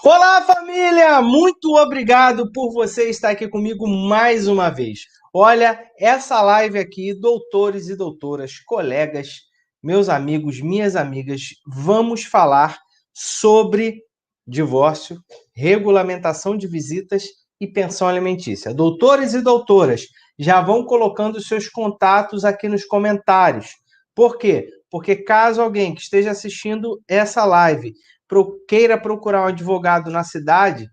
Olá, família! Muito obrigado por você estar aqui comigo mais uma vez. Olha, essa live aqui, doutores e doutoras, colegas, meus amigos, minhas amigas, vamos falar sobre divórcio, regulamentação de visitas e pensão alimentícia. Doutores e doutoras, já vão colocando os seus contatos aqui nos comentários. Por quê? Porque caso alguém que esteja assistindo essa live queira procurar um advogado na cidade,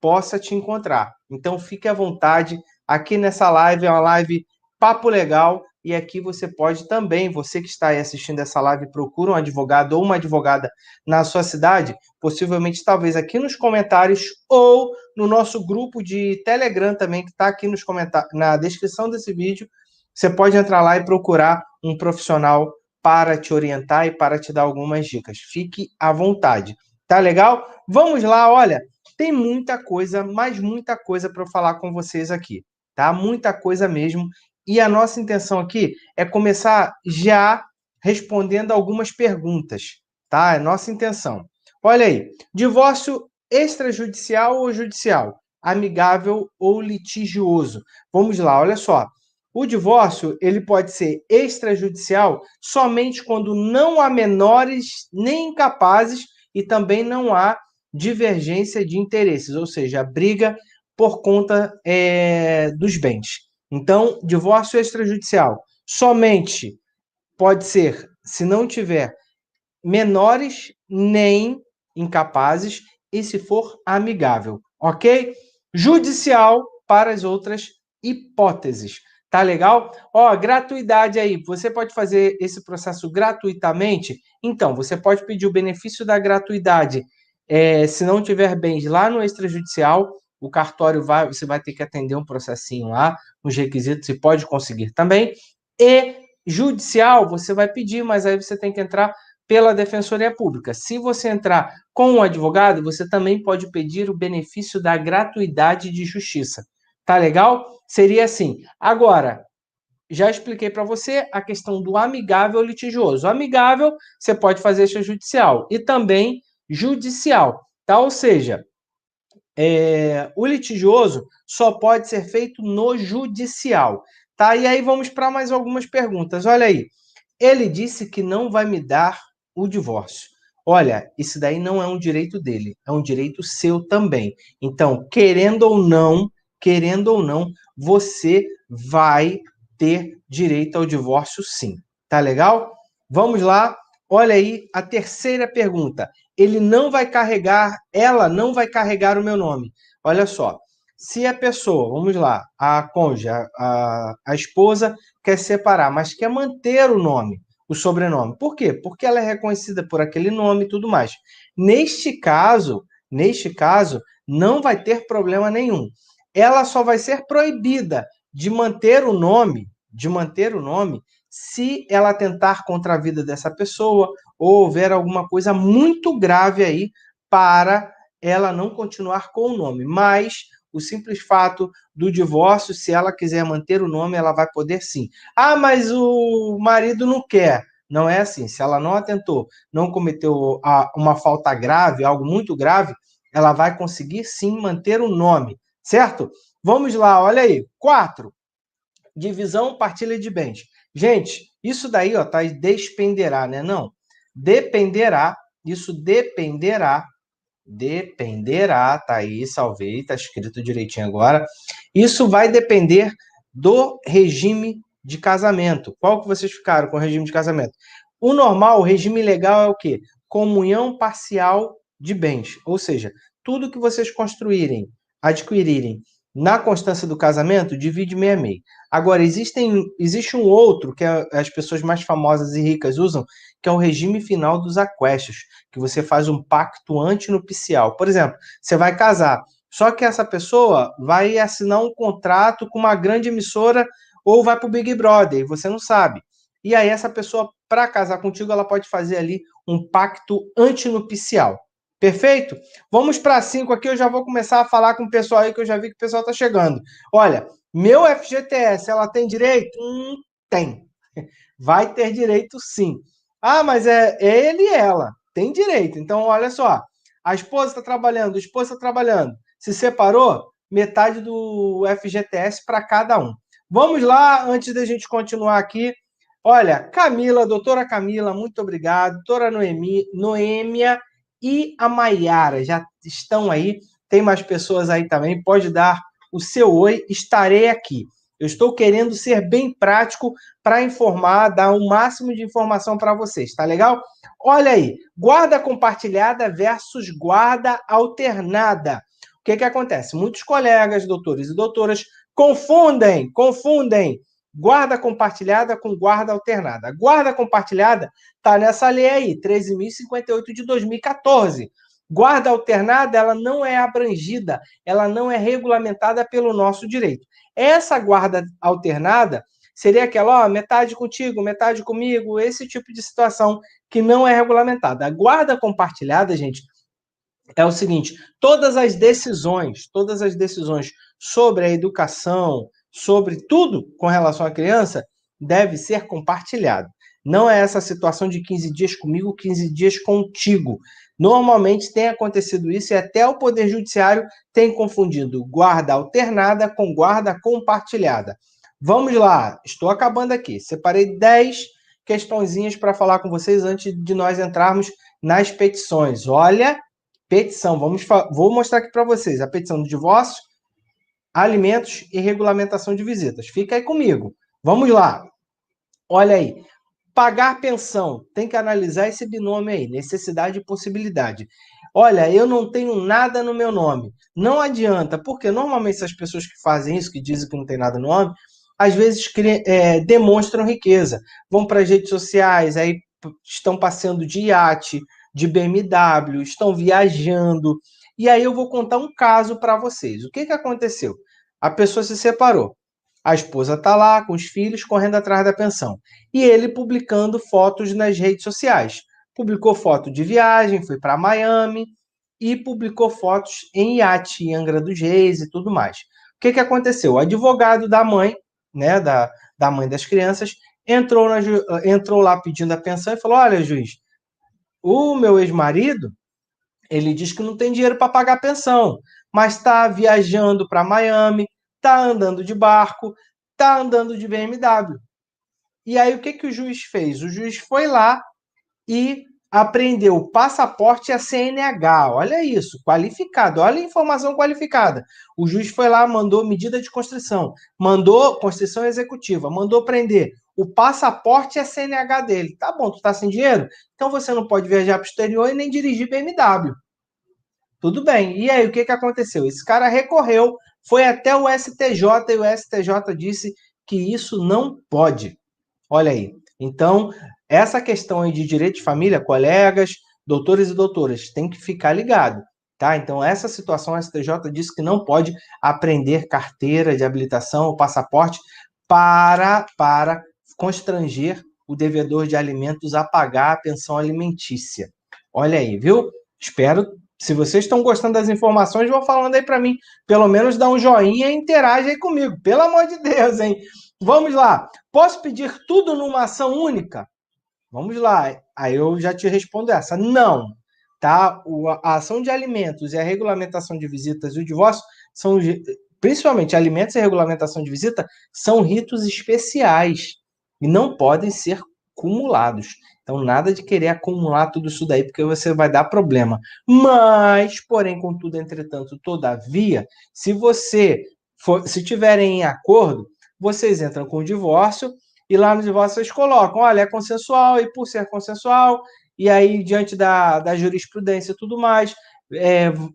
possa te encontrar. Então, fique à vontade. Aqui nessa live é uma live papo legal. E aqui você pode também, você que está aí assistindo essa live, procura um advogado ou uma advogada na sua cidade, possivelmente, talvez aqui nos comentários ou no nosso grupo de Telegram também, que está aqui nos comentários, na descrição desse vídeo. Você pode entrar lá e procurar um profissional para te orientar e para te dar algumas dicas. Fique à vontade. Tá legal? Vamos lá, olha, tem muita coisa, mas muita coisa para eu falar com vocês aqui, tá? Muita coisa mesmo. E a nossa intenção aqui é começar já respondendo algumas perguntas, tá? É nossa intenção. Olha aí, divórcio extrajudicial ou judicial? Amigável ou litigioso? Vamos lá, olha só. O divórcio, ele pode ser extrajudicial somente quando não há menores nem incapazes e também não há divergência de interesses, ou seja, briga por conta dos bens. Então, divórcio extrajudicial somente pode ser se não tiver menores nem incapazes e se for amigável, ok? Judicial para as outras hipóteses. Tá legal? Ó, gratuidade aí. Você pode fazer esse processo gratuitamente? Então, você pode pedir o benefício da gratuidade. Se não tiver bens lá no extrajudicial, o cartório você vai ter que atender um processinho lá, os requisitos, e pode conseguir também. E judicial, você vai pedir, mas aí você tem que entrar pela Defensoria Pública. Se você entrar com um advogado, você também pode pedir o benefício da gratuidade de justiça. Tá legal? Seria assim. Agora, já expliquei para você a questão do amigável litigioso. O amigável, você pode fazer extrajudicial e também judicial, tá? Ou seja, o litigioso só pode ser feito no judicial, tá? E aí vamos para mais algumas perguntas. Olha aí. Ele disse que não vai me dar o divórcio. Olha, isso daí não é um direito dele, é um direito seu também. Então, querendo ou não, você vai ter direito ao divórcio sim. Tá legal? Vamos lá. Olha aí a terceira pergunta. Ela não vai carregar o meu nome. Olha só. Se a pessoa, vamos lá, a cônjuge, a esposa quer separar, mas quer manter o nome, o sobrenome. Por quê? Porque ela é reconhecida por aquele nome e tudo mais. Neste caso, não vai ter problema nenhum. Ela só vai ser proibida de manter o nome, se ela tentar contra a vida dessa pessoa ou houver alguma coisa muito grave aí para ela não continuar com o nome. Mas o simples fato do divórcio, se ela quiser manter o nome, ela vai poder sim. Ah, mas o marido não quer. Não é assim. Se ela não atentou, não cometeu uma falta grave, algo muito grave, ela vai conseguir sim manter o nome, certo? Vamos lá, olha aí. 4. Divisão, partilha de bens. Gente, isso daí, ó, tá dependerá, né? Não. Dependerá, isso dependerá, tá aí, salvei, tá escrito direitinho agora. Isso vai depender do regime de casamento. Qual que vocês ficaram com o regime de casamento? O normal, o regime legal é o quê? Comunhão parcial de bens. Ou seja, tudo que vocês adquirirem na constância do casamento, divide meio a meio. Agora, existe um outro que as pessoas mais famosas e ricas usam, que é o regime final dos aquestos, que você faz um pacto antinupcial. Por exemplo, você vai casar, só que essa pessoa vai assinar um contrato com uma grande emissora ou vai para o Big Brother, e você não sabe. E aí essa pessoa, para casar contigo, ela pode fazer ali um pacto antinupcial. Perfeito? Vamos para 5 aqui, eu já vou começar a falar com o pessoal aí, que eu já vi que o pessoal está chegando. Olha, meu FGTS, ela tem direito? Tem. Vai ter direito sim. Ah, mas é ele e ela. Tem direito. Então, olha só. A esposa está trabalhando, o esposo está trabalhando. Se separou, metade do FGTS para cada um. Vamos lá, antes da gente continuar aqui. Olha, Camila, doutora Camila, muito obrigado. Doutora Noêmia e a Maiara já estão aí. Tem mais pessoas aí também. Pode dar o seu oi, estarei aqui. Eu estou querendo ser bem prático para informar, dar o máximo de informação para vocês, tá legal? Olha aí, guarda compartilhada versus guarda alternada. O que acontece? Muitos colegas, doutores e doutoras, confundem guarda compartilhada com guarda alternada. A guarda compartilhada está nessa lei aí, 13.058 de 2014. Guarda alternada, ela não é abrangida, ela não é regulamentada pelo nosso direito. Essa guarda alternada seria aquela, ó, metade contigo, metade comigo, esse tipo de situação que não é regulamentada. A guarda compartilhada, gente, é o seguinte, todas as decisões sobre a educação, sobre tudo com relação à criança, deve ser compartilhado. Não é essa situação de 15 dias comigo, 15 dias contigo. Normalmente tem acontecido isso e até o Poder Judiciário tem confundido guarda alternada com guarda compartilhada. Vamos lá, estou acabando aqui. Separei 10 questõezinhas para falar com vocês antes de nós entrarmos nas petições. Olha, petição, vou mostrar aqui para vocês a petição do divórcio, alimentos e regulamentação de visitas. Fica aí comigo. Vamos lá. Olha aí. Pagar pensão. Tem que analisar esse binômio aí, necessidade e possibilidade. Olha, eu não tenho nada no meu nome. Não adianta, porque normalmente essas pessoas que fazem isso, que dizem que não tem nada no nome, às vezes demonstram riqueza. Vão para as redes sociais, aí estão passeando de iate, de BMW, estão viajando. E aí eu vou contar um caso para vocês. O que aconteceu? A pessoa se separou. A esposa está lá com os filhos correndo atrás da pensão. E ele publicando fotos nas redes sociais. Publicou foto de viagem, foi para Miami e publicou fotos em iate, em Angra dos Reis e tudo mais. O que aconteceu? O advogado da mãe, né, da mãe das crianças, entrou lá pedindo a pensão e falou: olha, juiz, o meu ex-marido, ele diz que não tem dinheiro para pagar a pensão, mas está viajando para Miami, está andando de barco, está andando de BMW. E aí o que o juiz fez? O juiz foi lá e apreendeu o passaporte e a CNH. Olha isso, qualificado, olha a informação qualificada. O juiz foi lá, mandou medida de constrição, mandou constrição executiva, mandou prender o passaporte e a CNH dele. Tá bom, tu tá sem dinheiro? Então você não pode viajar para o exterior e nem dirigir BMW. Tudo bem. E aí, o que aconteceu? Esse cara recorreu, foi até o STJ e o STJ disse que isso não pode. Olha aí. Então, essa questão aí de direito de família, colegas, doutores e doutoras, tem que ficar ligado, tá? Então, essa situação, o STJ disse que não pode apreender carteira de habilitação ou passaporte para constranger o devedor de alimentos a pagar a pensão alimentícia. Olha aí, viu? Espero, se vocês estão gostando das informações, vão falando aí para mim. Pelo menos dá um joinha e interage aí comigo. Pelo amor de Deus, hein? Vamos lá. Posso pedir tudo numa ação única? Vamos lá. Aí eu já te respondo essa. Não. Tá? A ação de alimentos e a regulamentação de visitas e o divórcio são, principalmente alimentos e regulamentação de visita, são ritos especiais e não podem ser cumulados. Então, nada de querer acumular tudo isso daí, porque você vai dar problema. Mas, porém, contudo, entretanto, todavia, se tiverem em acordo, vocês entram com o divórcio e lá no divórcio vocês colocam, olha, é consensual e por ser consensual, e aí diante da jurisprudência e tudo mais,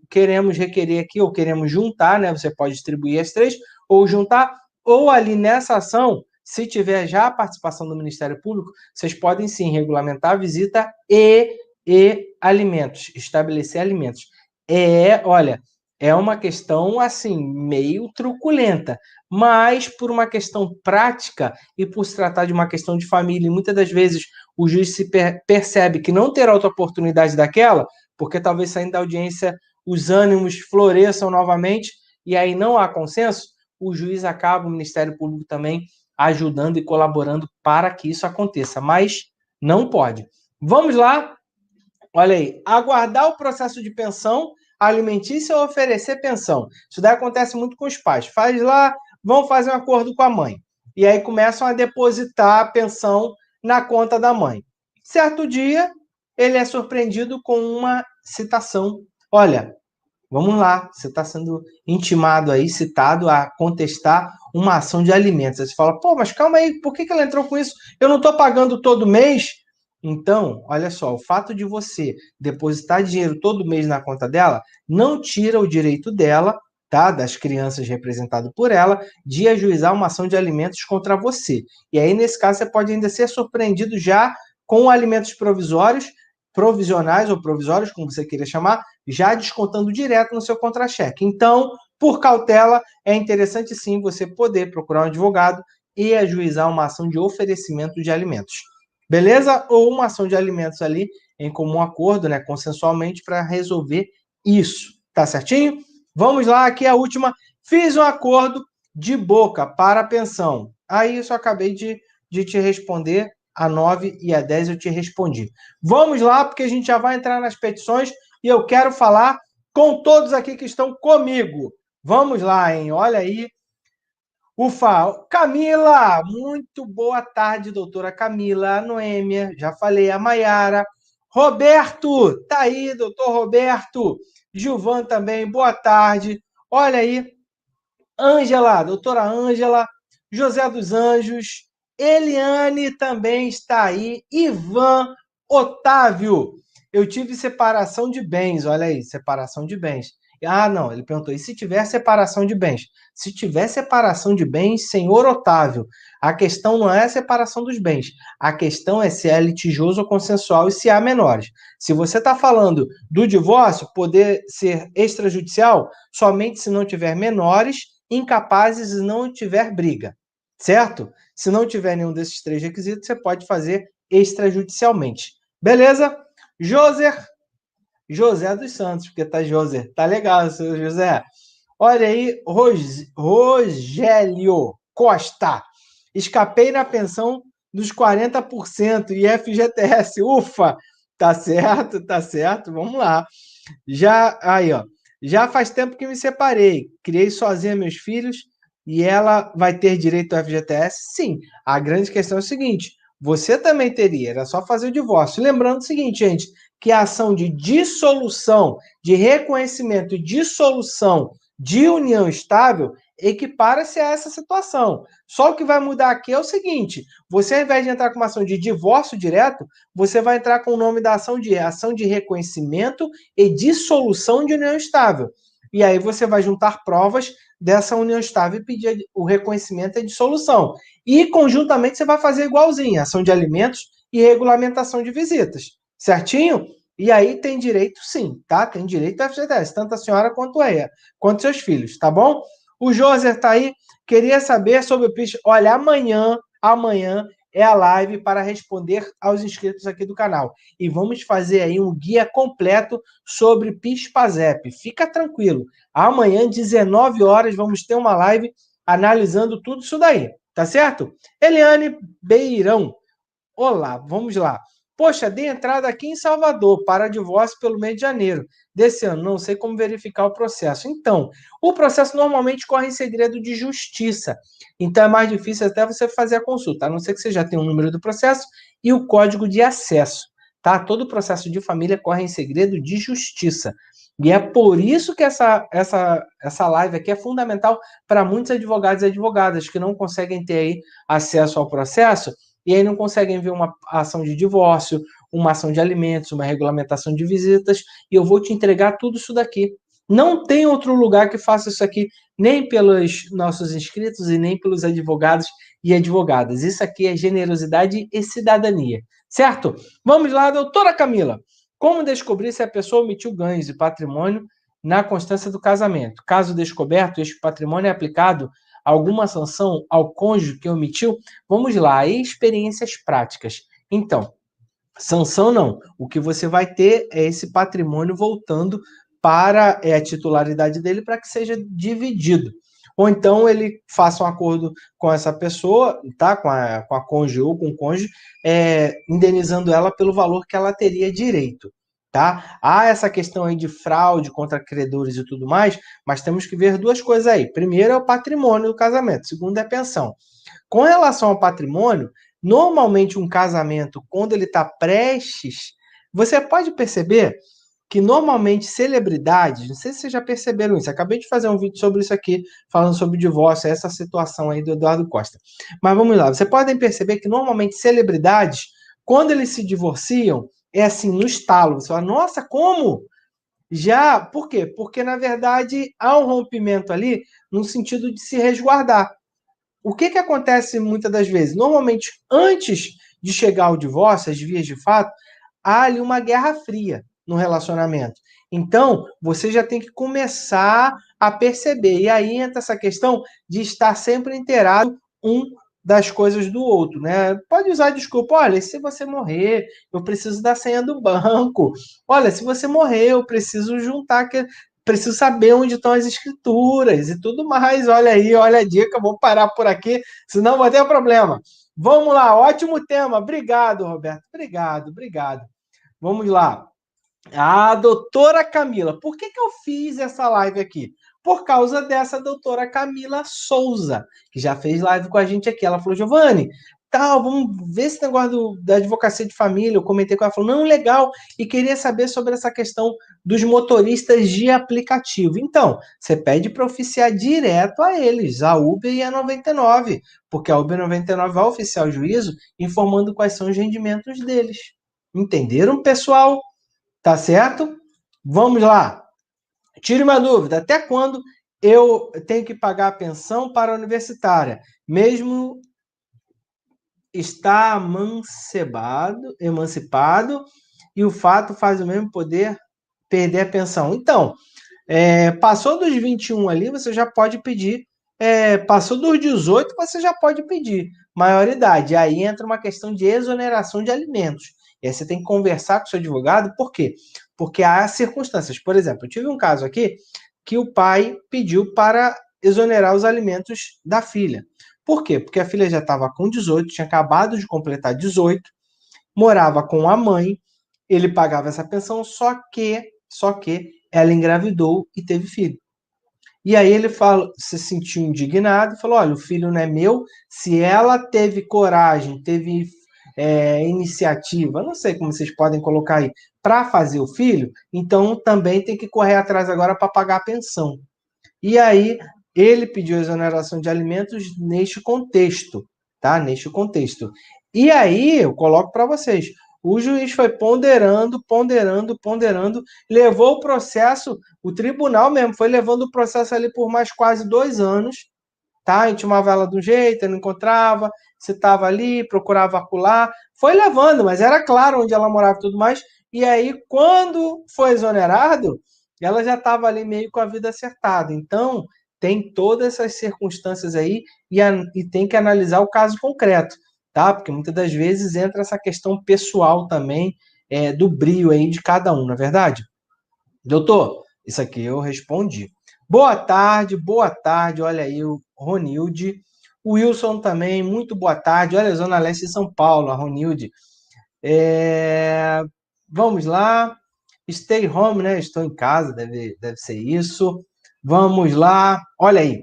queremos requerer aqui, ou queremos juntar, né? Você pode distribuir as três, ou juntar, ou ali nessa ação, se tiver já a participação do Ministério Público, vocês podem sim regulamentar a visita e alimentos, estabelecer alimentos. Olha, é uma questão assim, meio truculenta, mas por uma questão prática e por se tratar de uma questão de família, e muitas das vezes o juiz se percebe que não terá outra oportunidade daquela, porque talvez saindo da audiência os ânimos floresçam novamente e aí não há consenso, o juiz acaba, o Ministério Público também, ajudando e colaborando para que isso aconteça, mas não pode. Vamos lá, Olha aí, aguardar o processo de pensão alimentícia ou oferecer pensão. Isso daí acontece muito com os pais. Faz lá, vão fazer um acordo com a mãe. E aí começam a depositar a pensão na conta da mãe. Certo dia, ele é surpreendido com uma citação. Olha, vamos lá, você está sendo intimado aí, citado a contestar uma ação de alimentos. Aí você fala, pô, mas calma aí, por que ela entrou com isso? Eu não estou pagando todo mês? Então, olha só, o fato de você depositar dinheiro todo mês na conta dela não tira o direito dela, tá, das crianças representadas por ela, de ajuizar uma ação de alimentos contra você. E aí, nesse caso, você pode ainda ser surpreendido já com alimentos provisórios, provisionais ou provisórios, como você queira chamar, já descontando direto no seu contra-cheque. Então, por cautela, é interessante sim você poder procurar um advogado e ajuizar uma ação de oferecimento de alimentos. Beleza? Ou uma ação de alimentos ali em comum acordo, né, consensualmente, para resolver isso. Tá certinho? Vamos lá, aqui a última. Fiz um acordo de boca para a pensão. Aí eu só acabei de te responder. A 9 e a 10 eu te respondi. Vamos lá, porque a gente já vai entrar nas petições e eu quero falar com todos aqui que estão comigo. Vamos lá, hein? Olha aí. Ufa, Camila, muito boa tarde, doutora Camila, a Noêmia, já falei, a Maiara, Roberto, tá aí, doutor Roberto, Gilvan também, boa tarde, olha aí, Ângela, doutora Ângela, José dos Anjos, Eliane também está aí, Ivan, Otávio, eu tive separação de bens, olha aí, separação de bens. Ah, não, ele perguntou, e se tiver separação de bens? Se tiver separação de bens, senhor Otávio, a questão não é a separação dos bens, a questão é se é litigioso ou consensual e se há menores. Se você está falando do divórcio, poder ser extrajudicial, somente se não tiver menores, incapazes e não tiver briga, certo? Se não tiver nenhum desses três requisitos, você pode fazer extrajudicialmente. Beleza? José dos Santos, porque tá José. Tá legal, seu José. Olha aí, Rogélio Costa. Escapei na pensão dos 40% e FGTS. Ufa! Tá certo, tá certo. Vamos lá. Já aí, ó. Já faz tempo que me separei. Criei sozinha meus filhos e ela vai ter direito ao FGTS? Sim. A grande questão é o seguinte: você também teria, era só fazer o divórcio. Lembrando o seguinte, gente, que a ação de dissolução, de reconhecimento e dissolução de união estável equipara-se a essa situação. Só o que vai mudar aqui é o seguinte: você, ao invés de entrar com uma ação de divórcio direto, você vai entrar com o nome da ação de reconhecimento e dissolução de união estável. E aí você vai juntar provas dessa união estável e pedir o reconhecimento e a dissolução. E conjuntamente você vai fazer igualzinho, ação de alimentos e regulamentação de visitas. Certinho? E aí tem direito sim, tá? Tem direito ao FGTS, tanto a senhora quanto ela, quanto seus filhos, tá bom? O Joser tá aí, queria saber sobre o PIS. Olha, amanhã é a live para responder aos inscritos aqui do canal. E vamos fazer aí um guia completo sobre PIS/PASEP. Fica tranquilo. Amanhã, 19 horas, vamos ter uma live analisando tudo isso daí. Tá certo? Eliane Beirão. Olá, vamos lá. Poxa, dei entrada aqui em Salvador para divórcio pelo mês de janeiro desse ano. Não sei como verificar o processo. Então, o processo normalmente corre em segredo de justiça. Então, é mais difícil até você fazer a consulta, a não ser que você já tenha o número do processo e o código de acesso. Tá? Todo o processo de família corre em segredo de justiça. E é por isso que essa live aqui é fundamental para muitos advogados e advogadas que não conseguem ter aí acesso ao processo e aí não conseguem ver uma ação de divórcio, uma ação de alimentos, uma regulamentação de visitas, e eu vou te entregar tudo isso daqui. Não tem outro lugar que faça isso aqui, nem pelos nossos inscritos e nem pelos advogados e advogadas. Isso aqui é generosidade e cidadania, certo? Vamos lá, doutora Camila. Como descobrir se a pessoa omitiu ganhos de patrimônio na constância do casamento? Caso descoberto, este patrimônio é aplicado alguma sanção ao cônjuge que omitiu? Vamos lá, experiências práticas. Então, sanção não. O que você vai ter é esse patrimônio voltando para a titularidade dele para que seja dividido. Ou então ele faça um acordo com essa pessoa, tá? Com a cônjuge ou com o cônjuge, indenizando ela pelo valor que ela teria direito. tá? Há essa questão aí de fraude contra credores e tudo mais, mas temos que ver duas coisas aí. Primeiro é o patrimônio do casamento, segundo é a pensão. Com relação ao patrimônio, normalmente um casamento, quando ele está prestes, você pode perceber que normalmente celebridades, não sei se vocês já perceberam isso, acabei de fazer um vídeo sobre isso aqui, falando sobre divórcio, essa situação aí do Eduardo Costa. Mas vamos lá, vocês podem perceber que normalmente celebridades, quando eles se divorciam, é assim, no estalo. Você fala, nossa, como? Já, por quê? Porque, na verdade, há um rompimento ali no sentido de se resguardar. O que acontece muitas das vezes? Normalmente, antes de chegar ao divórcio, as vias de fato, há ali uma guerra fria no relacionamento. Então, você já tem que começar a perceber. E aí entra essa questão de estar sempre inteirado um das coisas do outro, né? Pode usar desculpa, olha, se você morrer, eu preciso da senha do banco. Olha, se você morrer, eu preciso juntar preciso saber onde estão as escrituras e tudo mais. Olha aí, olha a dica, vou parar por aqui, senão vou ter problema. Vamos lá, ótimo tema. Obrigado, Roberto. Obrigado, obrigado. Vamos lá. A doutora Camila. Por que eu fiz essa live aqui? Por causa dessa doutora Camila Souza, que já fez live com a gente aqui. Ela falou, Giovanni, tal, vamos ver esse negócio da advocacia de família. Eu comentei com ela, falou, não, legal, e queria saber sobre essa questão dos motoristas de aplicativo. Então, você pede para oficiar direto a eles, a Uber e a 99, porque a Uber 99 vai oficiar o juízo informando quais são os rendimentos deles. Entenderam, pessoal? Tá certo? Vamos lá. Tire uma dúvida. Até quando eu tenho que pagar a pensão para a universitária? Mesmo está emancipado, e o fato faz o mesmo poder perder a pensão. Então, passou dos 21 ali, você já pode pedir. Passou dos 18, você já pode pedir maioridade. Aí entra uma questão de exoneração de alimentos. E aí você tem que conversar com o seu advogado, por quê? Porque há circunstâncias. Por exemplo, eu tive um caso aqui que o pai pediu para exonerar os alimentos da filha. Por quê? Porque a filha já estava com 18, tinha acabado de completar 18, morava com a mãe, ele pagava essa pensão, só que ela engravidou e teve filho. E aí ele se sentiu indignado e falou: olha, o filho não é meu. Se ela teve coragem, teve iniciativa, não sei como vocês podem colocar aí, para fazer o filho, então também tem que correr atrás agora para pagar a pensão. E aí ele pediu exoneração de alimentos neste contexto, tá? Neste contexto. E aí eu coloco para vocês, o juiz foi ponderando, levou o processo, o tribunal mesmo foi levando o processo ali por mais quase 2 anos, tá? A gente chamava ela de um jeito, não encontrava, você estava ali, procurava acular, foi levando, mas era claro onde ela morava e tudo mais. E aí, quando foi exonerado, ela já estava ali meio com a vida acertada. Então, tem todas essas circunstâncias aí e tem que analisar o caso concreto, tá? Porque muitas das vezes entra essa questão pessoal também, do brio aí de cada um, não é verdade? Doutor, isso aqui eu respondi. Boa tarde. Olha aí o Ronilde. O Wilson também, muito boa tarde. Olha, Zona Leste de São Paulo, a Ronilde. Vamos lá. Stay home, né? Estou em casa, deve ser isso. Vamos lá. Olha aí.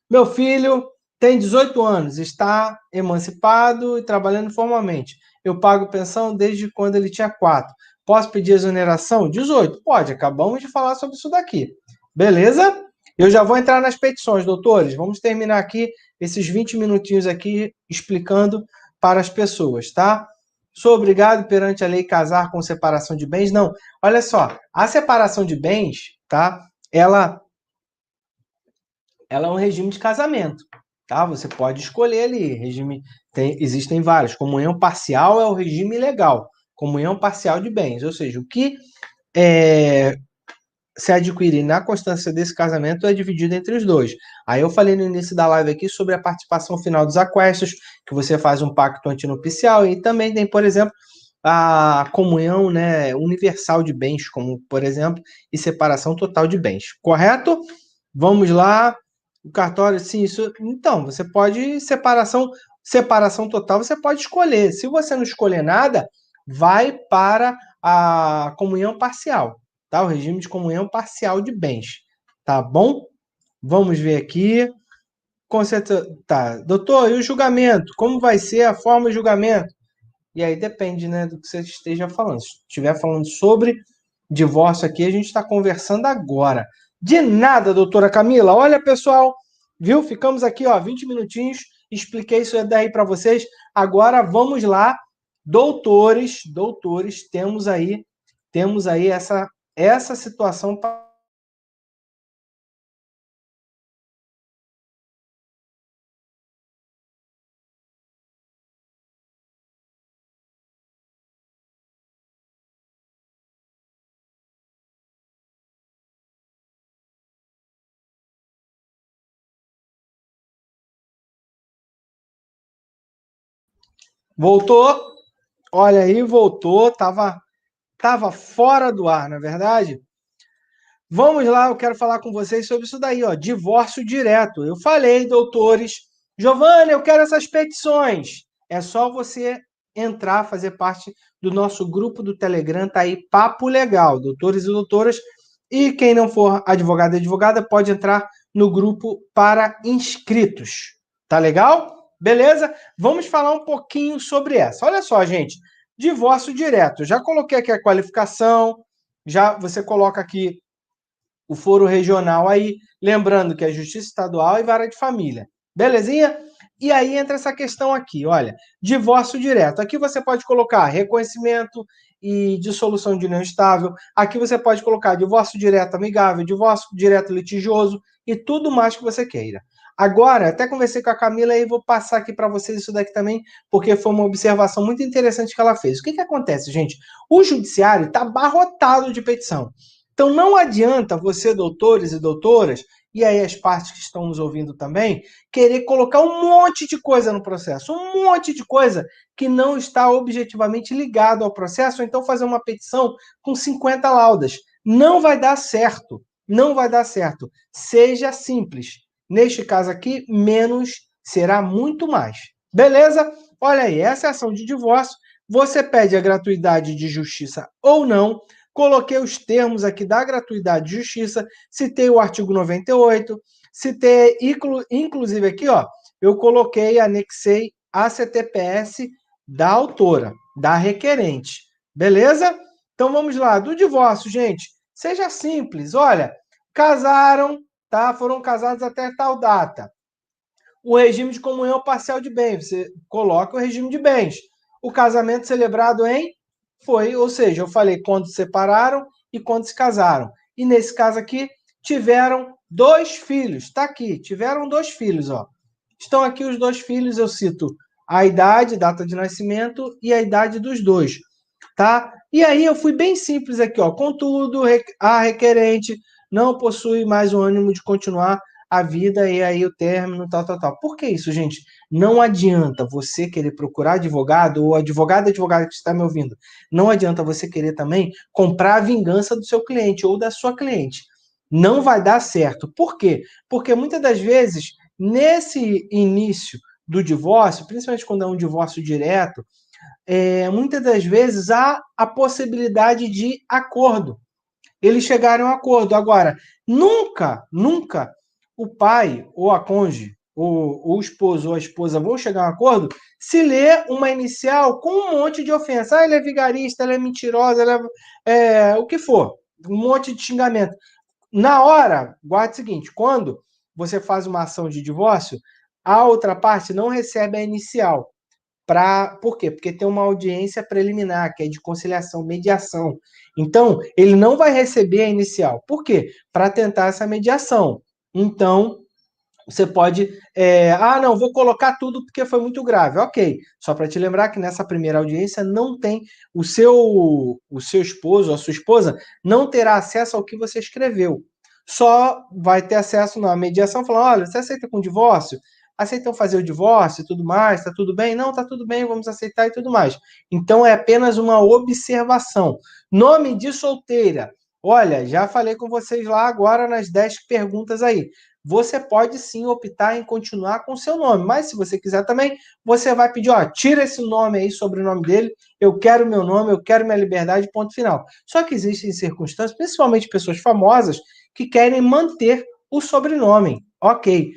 Meu filho tem 18 anos, está emancipado e trabalhando formalmente. Eu pago pensão desde quando ele tinha 4. Posso pedir exoneração? 18. Pode, acabamos de falar sobre isso daqui. Beleza? Eu já vou entrar nas petições, doutores. Vamos terminar aqui esses 20 minutinhos aqui explicando para as pessoas, tá? Sou obrigado perante a lei casar com separação de bens? Não. Olha só, a separação de bens, tá? Ela é um regime de casamento, tá? Você pode escolher ali, existem vários. Comunhão parcial é o regime legal, comunhão parcial de bens, ou seja, o que se adquirir na constância desse casamento é dividido entre os dois. Aí eu falei no início da live aqui sobre a participação final dos aquestos, que você faz um pacto antinupcial, e também tem, por exemplo, a comunhão, né, universal de bens, como, por exemplo, e separação total de bens. Correto? Vamos lá. O cartório, sim, isso. Então, você pode separação total, você pode escolher. Se você não escolher nada, vai para a comunhão parcial, tá? O regime de comunhão parcial de bens, tá bom? Vamos ver aqui. Tá, doutor, e o julgamento? Como vai ser a forma de julgamento? E aí depende, né, do que você esteja falando. Se estiver falando sobre divórcio aqui, a gente está conversando agora. De nada, doutora Camila. Olha, pessoal, viu? Ficamos aqui, ó, 20 minutinhos. Expliquei isso daí para vocês. Agora vamos lá, doutores, temos aí essa situação. Voltou? Olha aí, voltou. Tava fora do ar, na é verdade. Vamos lá, eu quero falar com vocês sobre isso daí, ó, divórcio direto. Eu falei, doutores, Giovanni, eu quero essas petições. É só você entrar, fazer parte do nosso grupo do Telegram, tá aí, Papo Legal, doutores e doutoras. E quem não for advogado e advogada pode entrar no grupo para inscritos. Tá legal? Beleza? Vamos falar um pouquinho sobre essa. Olha só, gente, divórcio direto. Já coloquei aqui a qualificação, já você coloca aqui o foro regional aí, lembrando que é Justiça Estadual e Vara de Família. Belezinha? E aí entra essa questão aqui, olha, divórcio direto. Aqui você pode colocar reconhecimento e dissolução de união estável. Aqui você pode colocar divórcio direto amigável, divórcio direto litigioso e tudo mais que você queira. Agora, até conversei com a Camila e vou passar aqui para vocês isso daqui também, porque foi uma observação muito interessante que ela fez. O que acontece, gente? O judiciário está abarrotado de petição. Então não adianta você, doutores e doutoras, e aí as partes que estão nos ouvindo também, querer colocar um monte de coisa no processo, um monte de coisa que não está objetivamente ligado ao processo, ou então fazer uma petição com 50 laudas. Não vai dar certo. Não vai dar certo. Seja simples. Neste caso aqui, menos será muito mais. Beleza? Olha aí, essa é a ação de divórcio. Você pede a gratuidade de justiça ou não. Coloquei os termos aqui da gratuidade de justiça, citei o artigo 98, citei, inclusive aqui, ó, eu coloquei, anexei a CTPS da autora, da requerente. Beleza? Então vamos lá, do divórcio, gente, seja simples, olha, casaram, tá? Foram casados até tal data. O regime de comunhão parcial de bens, você coloca o regime de bens. O casamento celebrado em foi, ou seja, eu falei quando separaram e quando se casaram. E nesse caso aqui, tiveram 2 filhos. Está aqui, tiveram 2 filhos, ó. Estão aqui os 2 filhos, eu cito a idade, data de nascimento e a idade dos 2, tá? E aí eu fui bem simples aqui, ó. Contudo, a requerente não possui mais o ânimo de continuar a vida e aí o término, tal. Por que isso, gente? Não adianta você querer procurar advogado ou advogada que está me ouvindo. Não adianta você querer também comprar a vingança do seu cliente ou da sua cliente. Não vai dar certo. Por quê? Porque muitas das vezes, nesse início do divórcio, principalmente quando é um divórcio direto, muitas das vezes há a possibilidade de acordo. Eles chegaram a um acordo. Agora, nunca o pai ou a cônjuge, ou o esposo ou a esposa vão chegar a um acordo se lê uma inicial com um monte de ofensa. Ah, ele é vigarista, ela é mentirosa, ela o que for. Um monte de xingamento. Na hora, guarde o seguinte, quando você faz uma ação de divórcio, a outra parte não recebe a inicial. Por quê? Porque tem uma audiência preliminar, que é de conciliação, mediação. Então, ele não vai receber a inicial. Por quê? Para tentar essa mediação. Então, você pode. Não, vou colocar tudo porque foi muito grave. Ok. Só para te lembrar que nessa primeira audiência não tem. O seu esposo ou a sua esposa não terá acesso ao que você escreveu. Só vai ter acesso na mediação, falando: olha, você aceita com divórcio? Aceitam fazer o divórcio e tudo mais? Tá tudo bem? Não, tá tudo bem, vamos aceitar e tudo mais. Então é apenas uma observação. Nome de solteira. Olha, já falei com vocês lá agora nas 10 perguntas aí. Você pode sim optar em continuar com o seu nome, mas se você quiser também, você vai pedir, ó, tira esse nome aí, sobrenome dele, eu quero meu nome, eu quero minha liberdade, ponto final. Só que existem circunstâncias, principalmente pessoas famosas, que querem manter o sobrenome. Ok,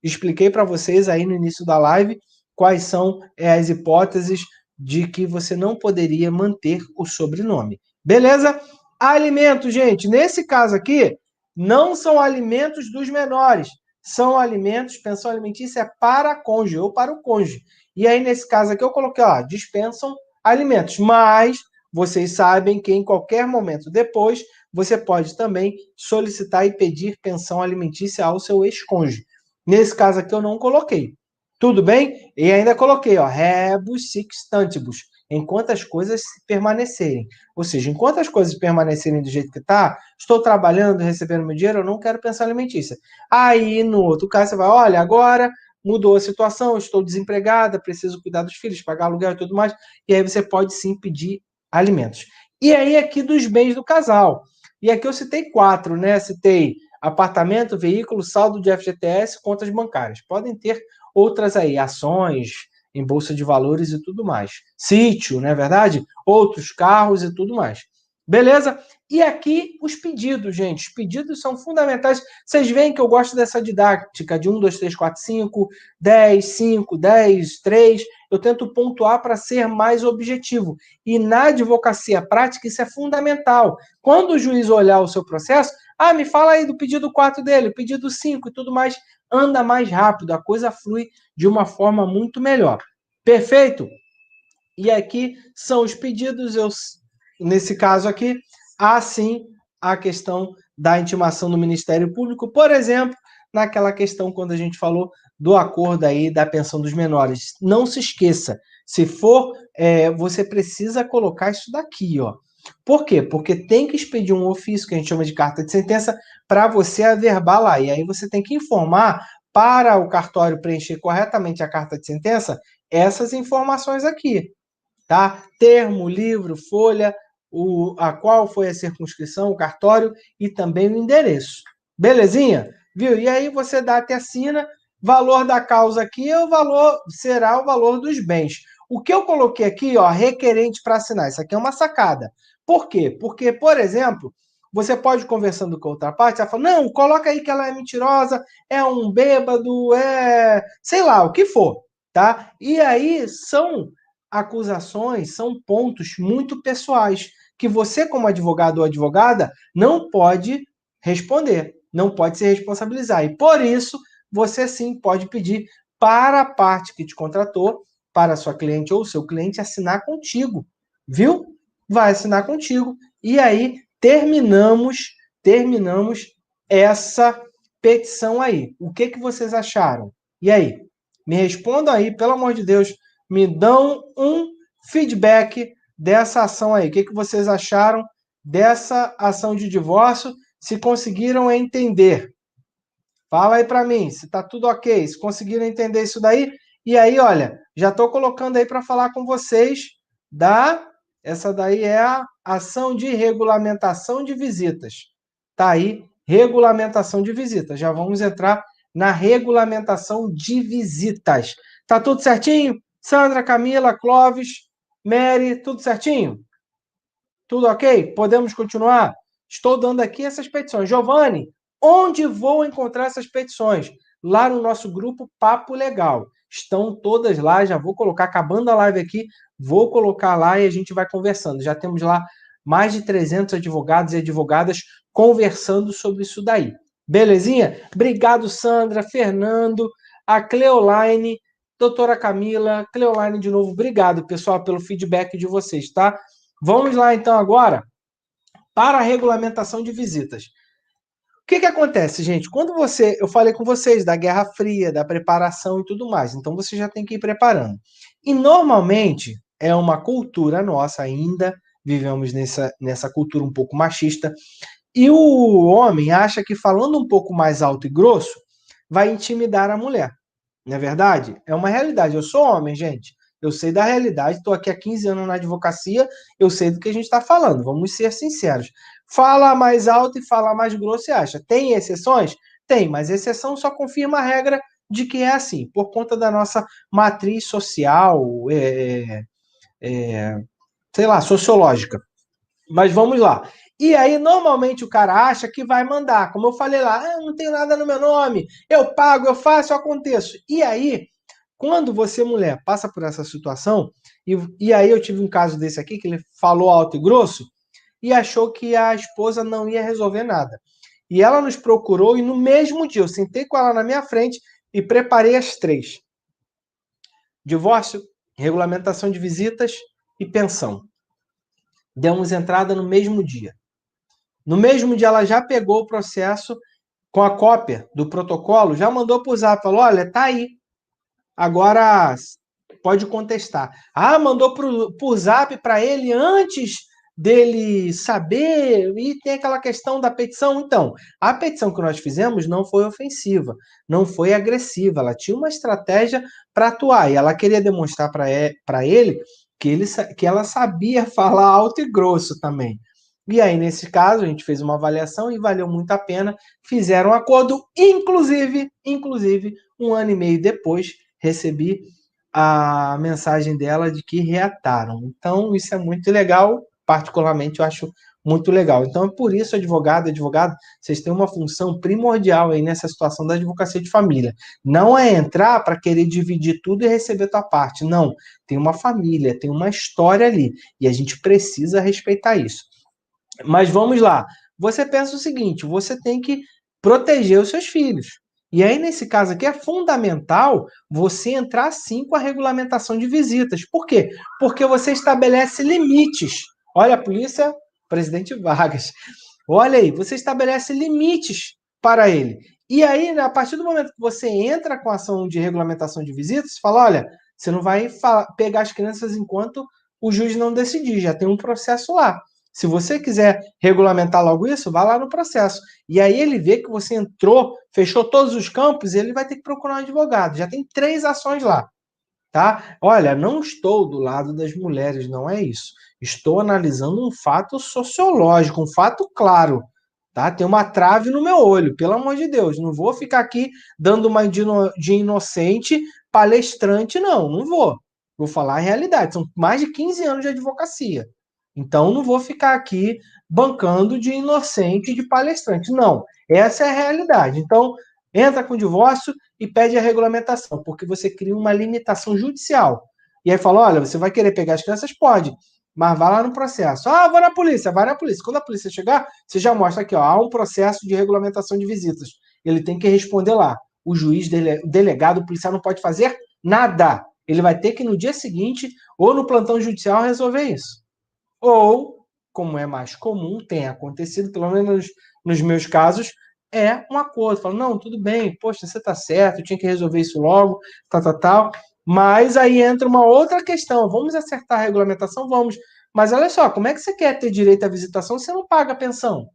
expliquei para vocês aí no início da live quais são as hipóteses de que você não poderia manter o sobrenome. Beleza? Alimentos, gente. Nesse caso aqui, não são alimentos dos menores. São alimentos, pensão alimentícia é para cônjuge ou para o cônjuge. E aí, nesse caso aqui, eu coloquei, ó, dispensam alimentos. Mas vocês sabem que em qualquer momento depois, você pode também solicitar e pedir pensão alimentícia ao seu ex-cônjuge. Nesse caso aqui eu não coloquei. Tudo bem? E ainda coloquei, ó, rebus sextantibus, enquanto as coisas permanecerem. Ou seja, enquanto as coisas permanecerem do jeito que está, estou trabalhando, recebendo meu dinheiro, eu não quero pensão alimentícia. Aí, no outro caso, você vai, olha, agora mudou a situação, estou desempregada, preciso cuidar dos filhos, pagar aluguel e tudo mais, e aí você pode sim pedir alimentos. E aí, aqui dos bens do casal. E aqui eu citei 4, né? Citei apartamento, veículo, saldo de FGTS, contas bancárias. Podem ter outras aí, ações em bolsa de valores e tudo mais. Sítio, não é verdade? Outros carros e tudo mais. Beleza? E aqui os pedidos, gente. Os pedidos são fundamentais. Vocês veem que eu gosto dessa didática de 1, 2, 3, 4, 5, 10, 5, 10, 3. Eu tento pontuar para ser mais objetivo. E na advocacia prática isso é fundamental. Quando o juiz olhar o seu processo, me fala aí do pedido 4 dele, pedido 5 e tudo mais, anda mais rápido, a coisa flui de uma forma muito melhor. Perfeito? E aqui são os pedidos, nesse caso aqui, há sim a questão da intimação do Ministério Público, por exemplo, naquela questão quando a gente falou do acordo aí da pensão dos menores. Não se esqueça, se for, você precisa colocar isso daqui, ó. Por quê? Porque tem que expedir um ofício, que a gente chama de carta de sentença, para você averbar lá. E aí você tem que informar para o cartório preencher corretamente a carta de sentença essas informações aqui, tá? Termo, livro, folha, a qual foi a circunscrição, o cartório e também o endereço. Belezinha? Viu? E aí você dá até assina, valor da causa aqui será o valor dos bens. O que eu coloquei aqui, ó, requerente para assinar, isso aqui é uma sacada. Por quê? Porque, por exemplo, você pode conversando com outra parte, ela fala, não, coloca aí que ela é mentirosa, é um bêbado, sei lá, o que for, tá? E aí são acusações, são pontos muito pessoais que você, como advogado ou advogada, não pode responder, não pode se responsabilizar. E por isso, você sim pode pedir para a parte que te contratou, para a sua cliente ou seu cliente assinar contigo, viu? Vai assinar contigo. E aí terminamos essa petição aí. O que vocês acharam? E aí? Me respondam aí, pelo amor de Deus, me dão um feedback dessa ação aí. O que vocês acharam dessa ação de divórcio? Se conseguiram entender. Fala aí para mim, se tá tudo ok, se conseguiram entender isso daí. E aí, olha, já estou colocando aí para falar com vocês essa daí é a ação de regulamentação de visitas. Tá aí, regulamentação de visitas. Já vamos entrar na regulamentação de visitas. Tá tudo certinho? Sandra, Camila, Clóvis, Mary, tudo certinho? Tudo ok? Podemos continuar? Estou dando aqui essas petições. Giovanni, onde vou encontrar essas petições? Lá no nosso grupo Papo Legal. Estão todas lá, já vou colocar, acabando a live aqui, vou colocar lá e a gente vai conversando. Já temos lá mais de 300 advogados e advogadas conversando sobre isso daí. Belezinha? Obrigado, Sandra, Fernando, a Cleoline, doutora Camila, Cleoline de novo. Obrigado, pessoal, pelo feedback de vocês, tá? Vamos lá, então, agora para a regulamentação de visitas. O que acontece, gente? Quando eu falei com vocês da Guerra Fria, da preparação e tudo mais, então você já tem que ir preparando. E normalmente é uma cultura nossa ainda, vivemos nessa cultura um pouco machista, e o homem acha que falando um pouco mais alto e grosso vai intimidar a mulher. Não é verdade? É uma realidade. Eu sou homem, gente. Eu sei da realidade. Estou aqui há 15 anos na advocacia. Eu sei do que a gente está falando. Vamos ser sinceros. fala mais alto e fala mais grosso e acha. Tem exceções? Tem, mas exceção só confirma a regra de que é assim, por conta da nossa matriz social, sei lá, sociológica. Mas vamos lá. E aí, normalmente, o cara acha que vai mandar. Como eu falei lá, não tem nada no meu nome, eu pago, eu faço, eu aconteço. E aí, quando você, mulher, passa por essa situação, e aí eu tive um caso desse aqui, que ele falou alto e grosso, e achou que a esposa não ia resolver nada. E ela nos procurou, e no mesmo dia, eu sentei com ela na minha frente e preparei as três: divórcio, regulamentação de visitas e pensão. Demos entrada no mesmo dia. No mesmo dia, ela já pegou o processo com a cópia do protocolo, já mandou para o Zap, falou: olha, tá aí. Agora pode contestar. Ah, mandou por Zap para ele antes dele saber, e tem aquela questão da petição. Então, a petição que nós fizemos não foi ofensiva, não foi agressiva, ela tinha uma estratégia para atuar, e ela queria demonstrar para ele que ela sabia falar alto e grosso também. E aí, nesse caso, a gente fez uma avaliação e valeu muito a pena, fizeram um acordo, inclusive, um ano e meio depois, recebi a mensagem dela de que reataram. Então, isso é muito legal, particularmente eu acho muito legal. Então, é por isso, advogado, vocês têm uma função primordial aí nessa situação da advocacia de família. Não é entrar para querer dividir tudo e receber tua parte. Não. Tem uma família, tem uma história ali. E a gente precisa respeitar isso. Mas vamos lá. Você pensa o seguinte: você tem que proteger os seus filhos. E aí, nesse caso aqui, é fundamental você entrar sim com a regulamentação de visitas. Por quê? Porque você estabelece limites. Olha, a polícia, presidente Vargas. Olha aí, você estabelece limites para ele. E aí, a partir do momento que você entra com a ação de regulamentação de visitas, você fala: olha, você não vai pegar as crianças enquanto o juiz não decidir, já tem um processo lá. Se você quiser regulamentar logo isso, vá lá no processo. E aí ele vê que você entrou, fechou todos os campos, e ele vai ter que procurar um advogado. Já tem 3 ações lá, tá? Olha, não estou do lado das mulheres, não é isso. Estou analisando um fato sociológico, um fato claro, tá? Tem uma trave no meu olho, pelo amor de Deus. Não vou ficar aqui dando uma de inocente palestrante, não. Não vou. Vou falar a realidade. São mais de 15 anos de advocacia. Então, não vou ficar aqui bancando de inocente, de palestrante. Não, essa é a realidade. Então, entra com o divórcio e pede a regulamentação, porque você cria uma limitação judicial. E aí fala: olha, você vai querer pegar as crianças? Pode, mas vai lá no processo. Ah, vou na polícia, vai na polícia. Quando a polícia chegar, você já mostra aqui, ó, há um processo de regulamentação de visitas. Ele tem que responder lá. O juiz, o delegado, o policial não pode fazer nada. Ele vai ter que, no dia seguinte, ou no plantão judicial, resolver isso. Ou, como é mais comum, tem acontecido, pelo menos nos meus casos, é um acordo. Fala: não, tudo bem, poxa, você está certo, eu tinha que resolver isso logo, tal. Mas aí entra uma outra questão. Vamos acertar a regulamentação? Vamos. Mas olha só, como é que você quer ter direito à visitação se você não paga a pensão?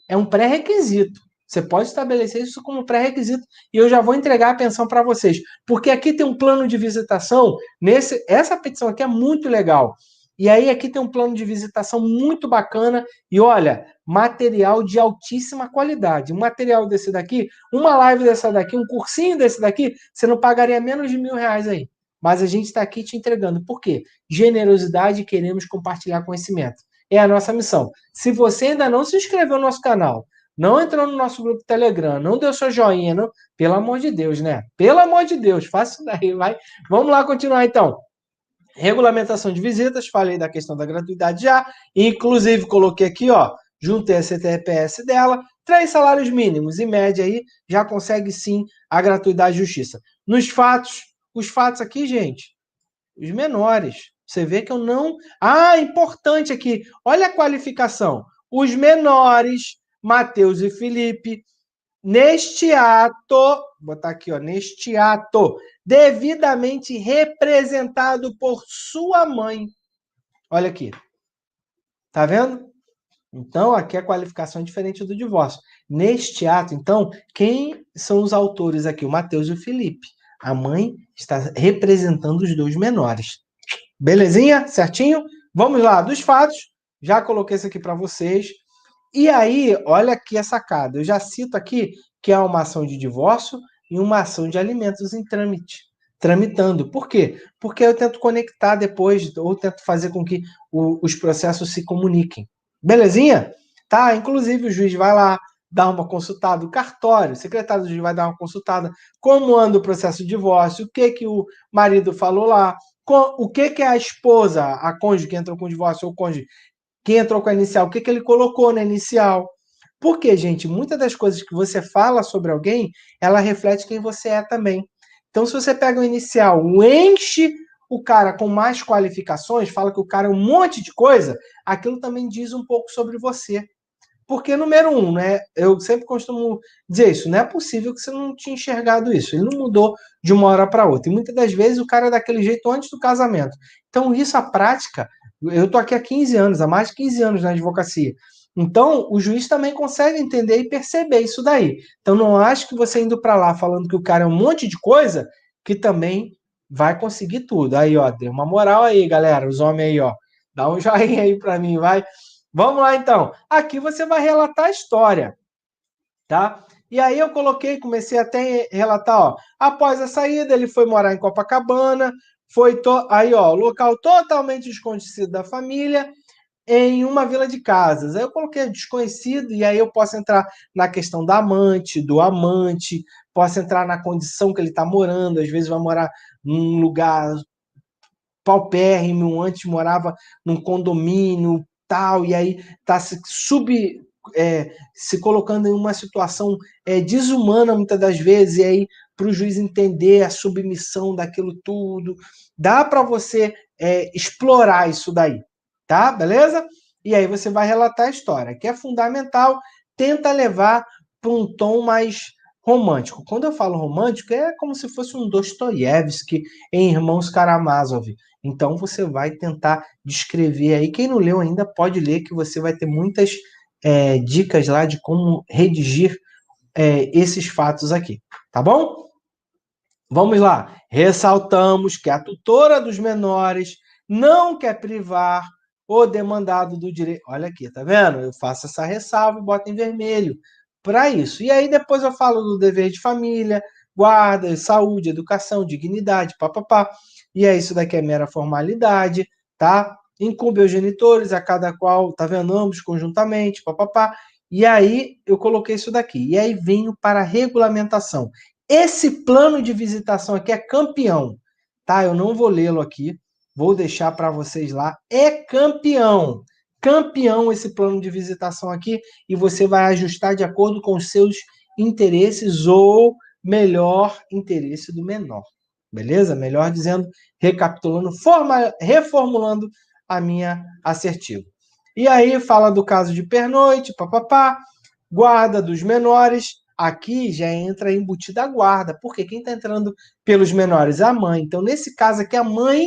É um pré-requisito. Você pode estabelecer isso como pré-requisito e eu já vou entregar a pensão para vocês. Porque aqui tem um plano de visitação. Essa petição aqui é muito legal. E aí aqui tem um plano de visitação muito bacana. E olha, material de altíssima qualidade. Um material desse daqui, uma live dessa daqui, um cursinho desse daqui, você não pagaria menos de R$ 1.000 aí. Mas a gente está aqui te entregando. Por quê? Generosidade e queremos compartilhar conhecimento. É a nossa missão. Se você ainda não se inscreveu no nosso canal, não entrou no nosso grupo Telegram, não deu seu joinha, não, pelo amor de Deus, né? Pelo amor de Deus, faça isso daí, vai. Vamos lá continuar então. Regulamentação de visitas, falei da questão da gratuidade já, inclusive coloquei aqui, ó, juntei a CTPS dela, 3 salários mínimos, em média aí, já consegue sim a gratuidade de justiça. Nos fatos, os fatos aqui, gente, os menores. Você vê que eu não. Ah, importante aqui. Olha a qualificação. Os menores, Mateus e Felipe, neste ato, vou botar aqui, ó, neste ato, devidamente representado por sua mãe. Olha aqui. Tá vendo? Então, aqui a qualificação é diferente do divórcio. Neste ato, então, quem são os autores aqui? O Mateus e o Felipe. A mãe está representando os 2 menores. Belezinha? Certinho? Vamos lá, dos fatos. Já coloquei isso aqui para vocês. E aí, olha aqui a sacada. Eu já cito aqui que é uma ação de divórcio e uma ação de alimentos em trâmite. Tramitando. Por quê? Porque eu tento conectar depois, ou tento fazer com que os processos se comuniquem. Belezinha? Tá? Inclusive, o juiz vai lá, dá uma consultada, o cartório, o secretário do juiz vai dar uma consultada, como anda o processo de divórcio, o que o marido falou lá, o que a esposa, a cônjuge que entrou com o divórcio, ou o cônjuge que entrou com a inicial, o que ele colocou na inicial. Porque, gente, muitas das coisas que você fala sobre alguém, ela reflete quem você é também. Então, se você pega o inicial, enche o cara com mais qualificações, fala que o cara é um monte de coisa, aquilo também diz um pouco sobre você. Porque, número um, né? Eu sempre costumo dizer isso, não é possível que você não tinha enxergado isso. Ele não mudou de uma hora para outra. E muitas das vezes o cara é daquele jeito antes do casamento. Então, isso, a prática, eu estou aqui há 15 anos, há mais de 15 anos na advocacia. Então, o juiz também consegue entender e perceber isso daí. Então, não acho que você indo para lá falando que o cara é um monte de coisa, que também vai conseguir tudo. Aí, ó, dê uma moral aí, galera, os homens aí, ó. Dá um joinha aí para mim, vai. Vamos lá, então. Aqui você vai relatar a história, tá? E aí eu comecei até a relatar, ó. Após a saída, ele foi morar em Copacabana, aí, ó, local totalmente desconhecido da família, em uma vila de casas. Aí eu coloquei desconhecido, e aí eu posso entrar na questão da amante, do amante, posso entrar na condição que ele está morando, às vezes vai morar num lugar paupérrimo, antes morava num condomínio, tal, e aí está se colocando em uma situação desumana muitas das vezes, e aí para o juiz entender a submissão daquilo tudo, dá para você explorar isso daí, tá? Beleza? E aí você vai relatar a história, que é fundamental, tenta levar para um tom mais romântico. Quando eu falo romântico, é como se fosse um Dostoiévski em Irmãos Karamazov. Então você vai tentar descrever aí. Quem não leu ainda pode ler, que você vai ter muitas dicas lá de como redigir esses fatos aqui. Tá bom? Vamos lá. Ressaltamos que a tutora dos menores não quer privar o demandado do direito. Olha aqui, tá vendo? Eu faço essa ressalva e boto em vermelho para isso. E aí depois eu falo do dever de família, guarda, saúde, educação, dignidade, papapá. E é isso daqui é mera formalidade, tá? Incumbe aos genitores, a cada qual, tá vendo? Ambos conjuntamente, papapá. E aí eu coloquei isso daqui. E aí venho para a regulamentação. Esse plano de visitação aqui é campeão, tá? Eu não vou lê-lo aqui, vou deixar para vocês lá. É campeão. Campeão esse plano de visitação aqui, e você vai ajustar de acordo com os seus interesses ou melhor interesse do menor. Beleza? Melhor dizendo, recapitulando, reformulando a minha assertiva. E aí fala do caso de pernoite, papapá, guarda dos menores. Aqui já entra embutida a guarda, porque quem está entrando pelos menores é a mãe. Então, nesse caso aqui, a mãe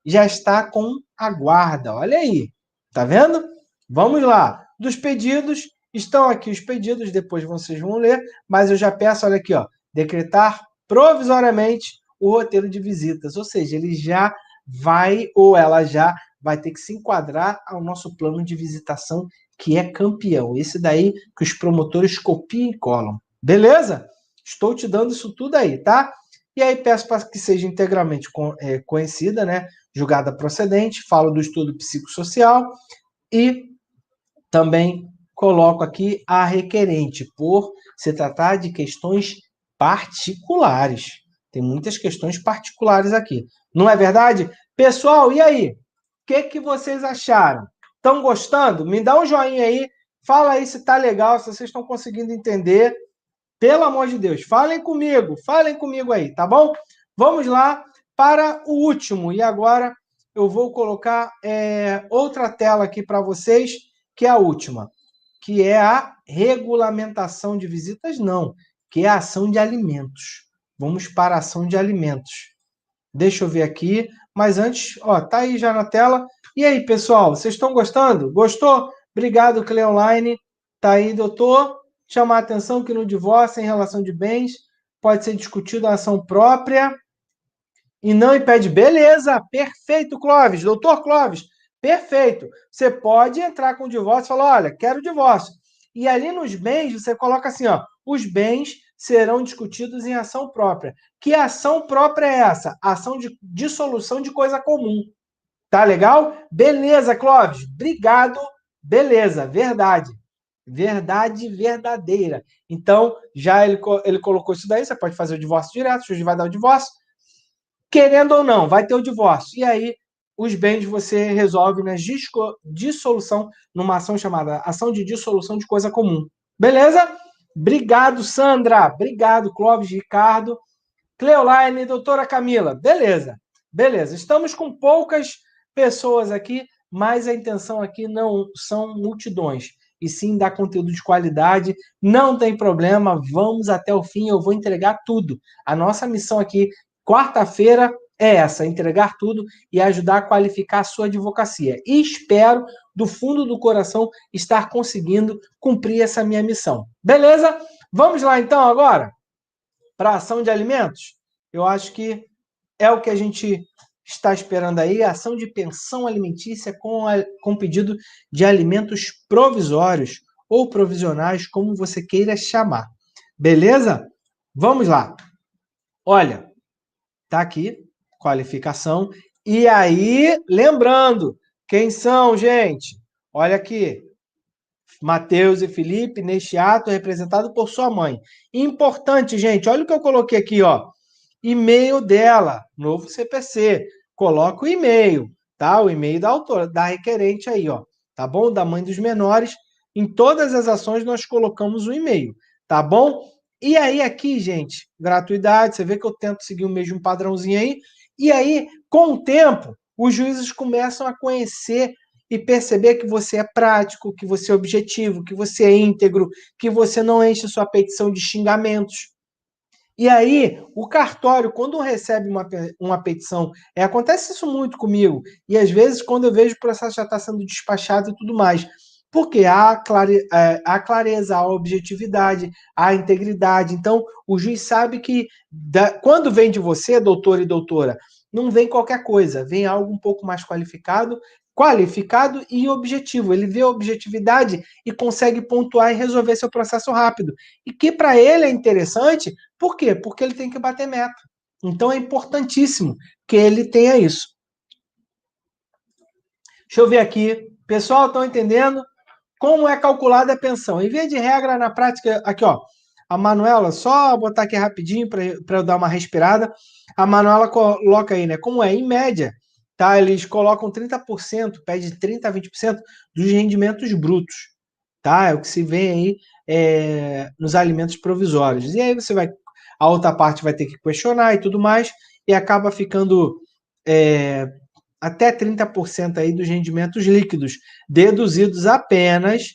já está com a guarda. Olha aí, tá vendo? Vamos lá. Dos pedidos, estão aqui os pedidos, depois vocês vão ler, mas eu já peço, olha aqui, ó, decretar provisoriamente o roteiro de visitas, ou seja, ele já vai, ou ela já vai ter que se enquadrar ao nosso plano de visitação, que é campeão. Esse daí que os promotores copiam e colam. Beleza? Estou te dando isso tudo aí, tá? E aí peço para que seja integralmente conhecida, né? Julgada procedente, falo do estudo psicossocial e também coloco aqui a requerente, por se tratar de questões particulares. Tem muitas questões particulares aqui. Não é verdade? Pessoal, e aí? O que vocês acharam? Estão gostando? Me dá um joinha aí. Fala aí se tá legal, se vocês estão conseguindo entender. Pelo amor de Deus, falem comigo aí, tá bom? Vamos lá para o último. E agora eu vou colocar outra tela aqui para vocês, que é a última, que é a regulamentação de visitas, não, que é a ação de alimentos. Vamos para a ação de alimentos. Deixa eu ver aqui, mas antes, ó, tá aí já na tela. E aí, pessoal, vocês estão gostando? Gostou? Obrigado, Cleonline. Tá aí, doutor. Chamar a atenção que no divórcio, em relação de bens, pode ser discutido a ação própria e não impede. Beleza, perfeito, Clóvis. Doutor Clóvis, perfeito. Você pode entrar com o divórcio e falar, olha, quero divórcio. E ali nos bens, você coloca assim, ó, os bens serão discutidos em ação própria. Que ação própria é essa? Ação de dissolução de coisa comum. Tá legal? Beleza, Clóvis. Obrigado. Beleza, verdade. Verdade verdadeira. Então, já ele colocou isso daí, você pode fazer o divórcio direto, o juiz vai dar o divórcio. Querendo ou não, vai ter o divórcio. E aí, os bens você resolve na dissolução, numa ação chamada ação de dissolução de coisa comum. Beleza? Obrigado, Sandra. Obrigado, Clóvis, Ricardo. Cleoline, doutora Camila. Beleza. Beleza. Estamos com poucas pessoas aqui, mas a intenção aqui não são multidões, e sim dar conteúdo de qualidade. Não tem problema, vamos até o fim, eu vou entregar tudo. A nossa missão aqui, quarta-feira, é essa, entregar tudo e ajudar a qualificar a sua advocacia. E espero, do fundo do coração, estar conseguindo cumprir essa minha missão. Beleza? Vamos lá então agora para a ação de alimentos? Eu acho que é o que a gente está esperando aí, a ação de pensão alimentícia com pedido de alimentos provisórios ou provisionais, como você queira chamar. Beleza? Vamos lá. Olha, tá aqui, qualificação. E aí, lembrando, quem são, gente? Olha aqui, Mateus e Felipe, neste ato, representado por sua mãe. Importante, gente, olha o que eu coloquei aqui, ó. E-mail dela, novo CPC. Coloca o e-mail, tá? O e-mail da autora, da requerente aí, ó. Tá bom? Da mãe dos menores. Em todas as ações nós colocamos o e-mail, tá bom? E aí aqui, gente, gratuidade, você vê que eu tento seguir o mesmo padrãozinho aí. E aí, com o tempo, os juízes começam a conhecer e perceber que você é prático, que você é objetivo, que você é íntegro, que você não enche sua petição de xingamentos. E aí, o cartório, quando recebe uma petição, acontece isso muito comigo, e às vezes, quando eu vejo o processo já está sendo despachado e tudo mais, porque há clareza, há objetividade, há integridade. Então, o juiz sabe que quando vem de você, doutor e doutora, não vem qualquer coisa, vem algo um pouco mais qualificado e objetivo. Ele vê a objetividade e consegue pontuar e resolver seu processo rápido. E que para ele é interessante, por quê? Porque ele tem que bater meta. Então é importantíssimo que ele tenha isso. Deixa eu ver aqui. Pessoal, estão entendendo como é calculada a pensão? Em via de regra, na prática, aqui ó, a Manuela, só botar aqui rapidinho para eu dar uma respirada. A Manuela coloca aí, né? Como é? Em média, tá? Eles colocam 30%, pede 30% a 20% dos rendimentos brutos, tá? É o que se vê aí nos alimentos provisórios. E aí a outra parte vai ter que questionar e tudo mais, e acaba ficando até 30% aí dos rendimentos líquidos, deduzidos apenas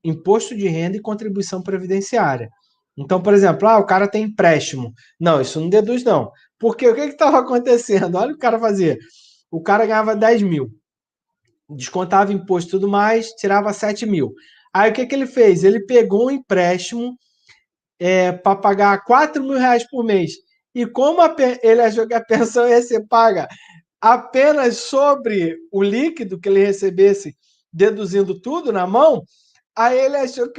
imposto de renda e contribuição previdenciária. Então, por exemplo, o cara tem empréstimo. Não, isso não deduz, não. Porque o que estava acontecendo? Olha o que o cara fazia. O cara ganhava 10 mil, descontava imposto e tudo mais, tirava 7 mil. Aí o que ele fez? Ele pegou um empréstimo para pagar 4 mil reais por mês. E como ele achou que a pensão ia ser paga apenas sobre o líquido que ele recebesse, deduzindo tudo na mão, aí ele achou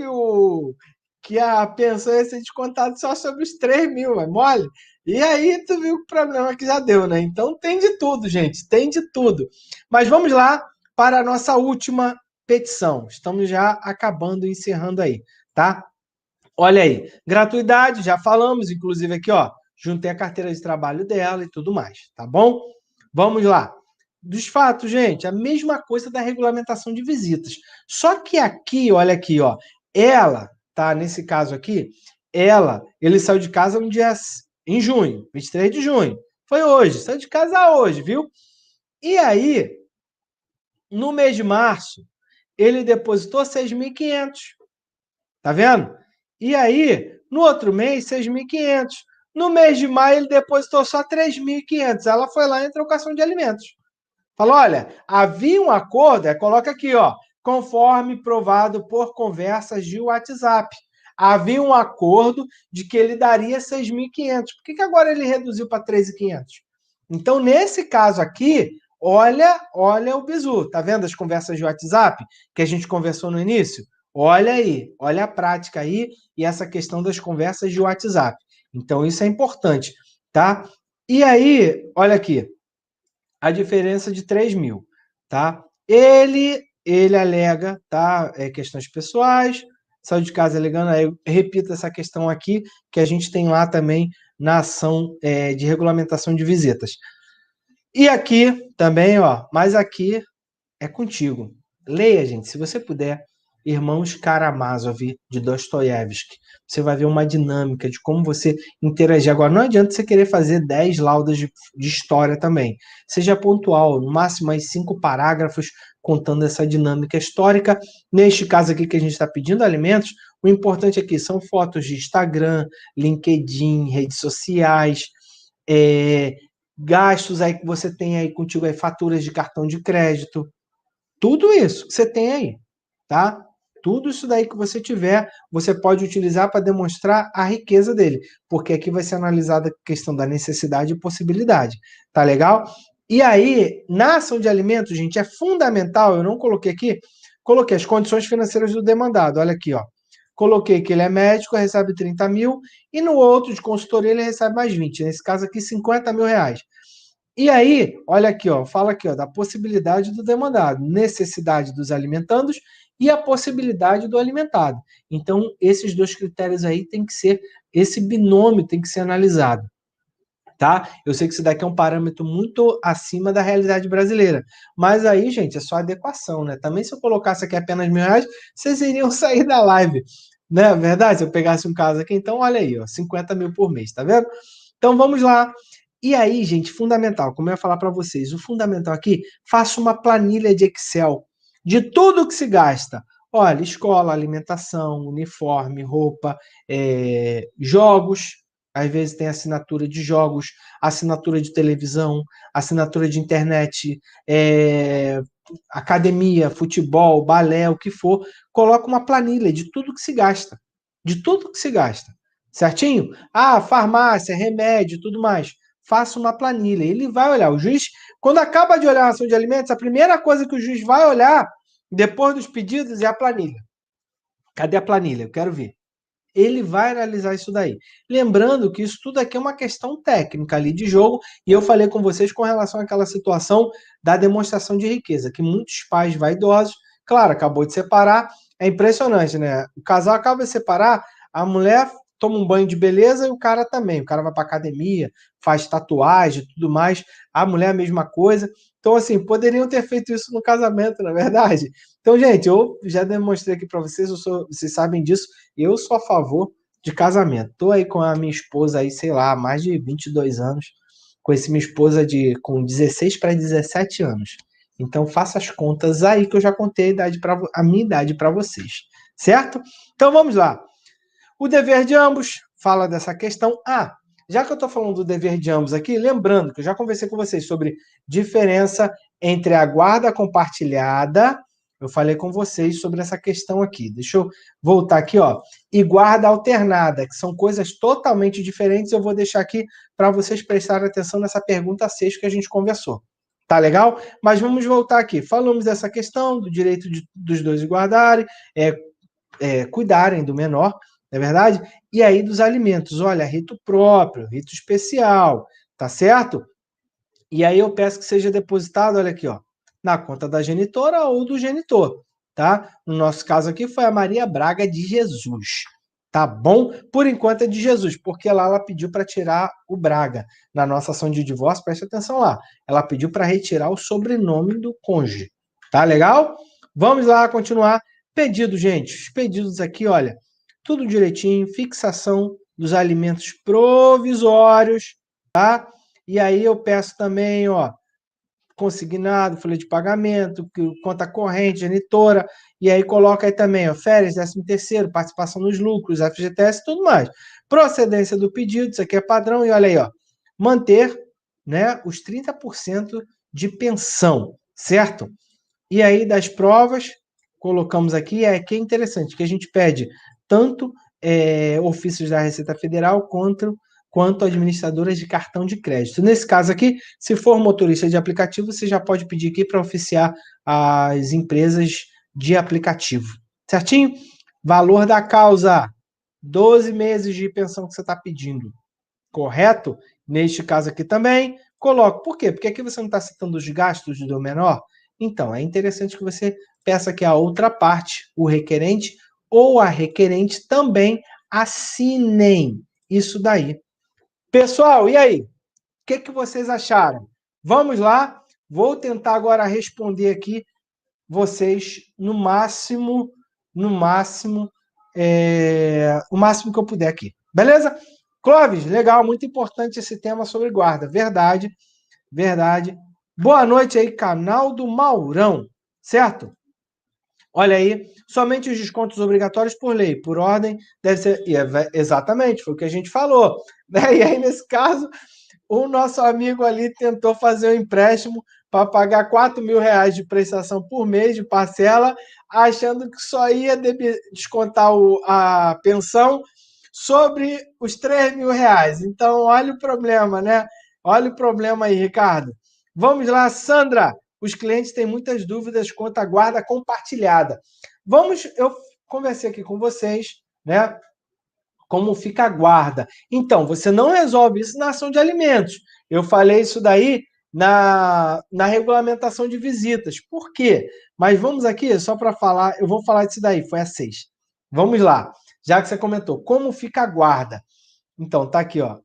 que a pensão ia ser descontada só sobre os 3 mil, é mole? E aí tu viu o problema que já deu, né? Então tem de tudo, gente, tem de tudo. Mas vamos lá para a nossa última petição. Estamos já acabando, encerrando aí, tá? Olha aí, gratuidade, já falamos, inclusive aqui, ó, juntei a carteira de trabalho dela e tudo mais, tá bom? Vamos lá. Dos fatos, gente, a mesma coisa da regulamentação de visitas. Só que aqui, olha aqui, ó, ela, tá, nesse caso aqui, ele saiu de casa em junho, 23 de junho. Foi hoje, saiu de casa hoje, viu? E aí, no mês de março, ele depositou 6.500. Tá vendo? E aí, no outro mês, 6.500. No mês de maio, ele depositou só 3.500. Ela foi lá em trocação de alimentos. Falou, olha, havia um acordo, coloca aqui, ó, conforme provado por conversas de WhatsApp. Havia um acordo de que ele daria 6.500. Por que agora ele reduziu para 3.500? Então, nesse caso aqui, olha o bizu. Tá vendo as conversas de WhatsApp que a gente conversou no início? Olha aí, olha a prática aí e essa questão das conversas de WhatsApp. Então, isso é importante, tá? E aí, olha aqui, a diferença de 3 mil, tá? Ele alega, tá? Questões pessoais, saiu de casa alegando, aí eu repito essa questão aqui, que a gente tem lá também na ação de regulamentação de visitas. E aqui também, ó, mas aqui é contigo. Leia, gente, se você puder, Irmãos Karamazov, de Dostoiévski. Você vai ver uma dinâmica de como você interagir. Agora, não adianta você querer fazer 10 laudas de história também. Seja pontual, no máximo aí 5 parágrafos contando essa dinâmica histórica. Neste caso aqui que a gente está pedindo alimentos, o importante aqui são fotos de Instagram, LinkedIn, redes sociais, é, gastos aí que você tem aí contigo, aí, faturas de cartão de crédito, tudo isso que você tem aí, tá? Tudo isso daí que você tiver, você pode utilizar para demonstrar a riqueza dele, porque aqui vai ser analisada a questão da necessidade e possibilidade, tá legal? E aí, na ação de alimentos, gente, é fundamental, eu não coloquei aqui, coloquei as condições financeiras do demandado, olha aqui, ó. Coloquei que ele é médico, recebe 30 mil, e no outro de consultoria ele recebe mais 20, nesse caso aqui 50 mil reais. E aí, olha aqui, ó, fala aqui, ó, da possibilidade do demandado, necessidade dos alimentandos e a possibilidade do alimentado. Então, esses dois critérios aí tem que ser, esse binômio tem que ser analisado, tá? Eu sei que isso daqui é um parâmetro muito acima da realidade brasileira, mas aí, gente, é só adequação, né? Também se eu colocasse aqui apenas R$ 1.000, vocês iriam sair da live, né? Verdade? Se eu pegasse um caso aqui, então olha aí, ó, 50 mil por mês, tá vendo? Então vamos lá. E aí, gente, fundamental, como eu ia falar para vocês, o fundamental aqui, faça uma planilha de Excel de tudo que se gasta. Olha, escola, alimentação, uniforme, roupa, jogos, às vezes tem assinatura de jogos, assinatura de televisão, assinatura de internet, academia, futebol, balé, o que for. Coloca uma planilha de tudo que se gasta. De tudo que se gasta. Certinho? Ah, farmácia, remédio, tudo mais. Faça uma planilha. Ele vai olhar. O juiz, quando acaba de olhar a ação de alimentos, a primeira coisa que o juiz vai olhar, depois dos pedidos, é a planilha. Cadê a planilha? Eu quero ver. Ele vai analisar isso daí. Lembrando que isso tudo aqui é uma questão técnica ali de jogo, e eu falei com vocês com relação àquela situação da demonstração de riqueza, que muitos pais vaidosos, claro, acabou de separar, é impressionante, né? O casal acaba de separar, a mulher toma um banho de beleza e o cara também. O cara vai para academia, faz tatuagem e tudo mais, a mulher a mesma coisa. Então, assim, poderiam ter feito isso no casamento, na verdade. Então, gente, eu já demonstrei aqui para vocês, vocês sabem disso, eu sou a favor de casamento. Tô aí com a minha esposa aí, sei lá, há mais de 22 anos. Conheci minha esposa com 16 para 17 anos. Então faça as contas aí que eu já contei a minha idade para vocês, certo? Então vamos lá. O dever de ambos fala dessa questão. Ah, já que eu estou falando do dever de ambos aqui, lembrando que eu já conversei com vocês sobre diferença entre a guarda compartilhada. Eu falei com vocês sobre essa questão aqui. Deixa eu voltar aqui, ó. E guarda alternada, que são coisas totalmente diferentes. Eu vou deixar aqui para vocês prestarem atenção nessa pergunta 6 que a gente conversou. Tá legal? Mas vamos voltar aqui. Falamos dessa questão do direito dos dois guardarem, cuidarem do menor, não é verdade? E aí dos alimentos, olha, rito próprio, rito especial, tá certo? E aí eu peço que seja depositado, olha aqui, ó, na conta da genitora ou do genitor, tá? No nosso caso aqui foi a Maria Braga de Jesus, tá bom? Por enquanto é de Jesus, porque lá ela pediu para tirar o Braga. Na nossa ação de divórcio, preste atenção lá, ela pediu para retirar o sobrenome do cônjuge, tá legal? Vamos lá continuar. Pedido, gente, os pedidos aqui, olha, tudo direitinho, fixação dos alimentos provisórios, tá? E aí eu peço também, ó, consignado, folha de pagamento, conta corrente, genitora, e aí coloca aí também, ó, férias, 13º, participação nos lucros, FGTS e tudo mais. Procedência do pedido, isso aqui é padrão, e olha aí, ó, manter, né, os 30% de pensão, certo? E aí das provas, colocamos aqui, que é interessante, que a gente pede tanto ofícios da Receita Federal quanto administradoras de cartão de crédito. Nesse caso aqui, se for motorista de aplicativo, você já pode pedir aqui para oficiar as empresas de aplicativo, certinho? Valor da causa, 12 meses de pensão que você está pedindo, correto? Neste caso aqui também, coloco. Por quê? Porque aqui você não está citando os gastos do menor. Então, é interessante que você peça que a outra parte, o requerente ou a requerente, também assinem isso daí. Pessoal, e aí? O que vocês acharam? Vamos lá? Vou tentar agora responder aqui vocês no máximo, o máximo que eu puder aqui. Beleza? Clóvis, legal, muito importante esse tema sobre guarda. Verdade, verdade. Boa noite aí, canal do Maurão, certo? Olha aí, somente os descontos obrigatórios por lei, por ordem, deve ser. Exatamente, foi o que a gente falou. Né? E aí, nesse caso, o nosso amigo ali tentou fazer um empréstimo para pagar R$ 4.000 de prestação por mês de parcela, achando que só ia descontar a pensão sobre os R$ 3.000. Então, olha o problema, né? Olha o problema aí, Ricardo. Vamos lá, Sandra. Os clientes têm muitas dúvidas quanto à guarda compartilhada. Eu conversei aqui com vocês, né? Como fica a guarda. Então, você não resolve isso na ação de alimentos. Eu falei isso daí na regulamentação de visitas. Por quê? Mas vamos aqui, só para falar, eu vou falar disso daí, foi a 6. Vamos lá, já que você comentou, como fica a guarda? Então, tá aqui, ó.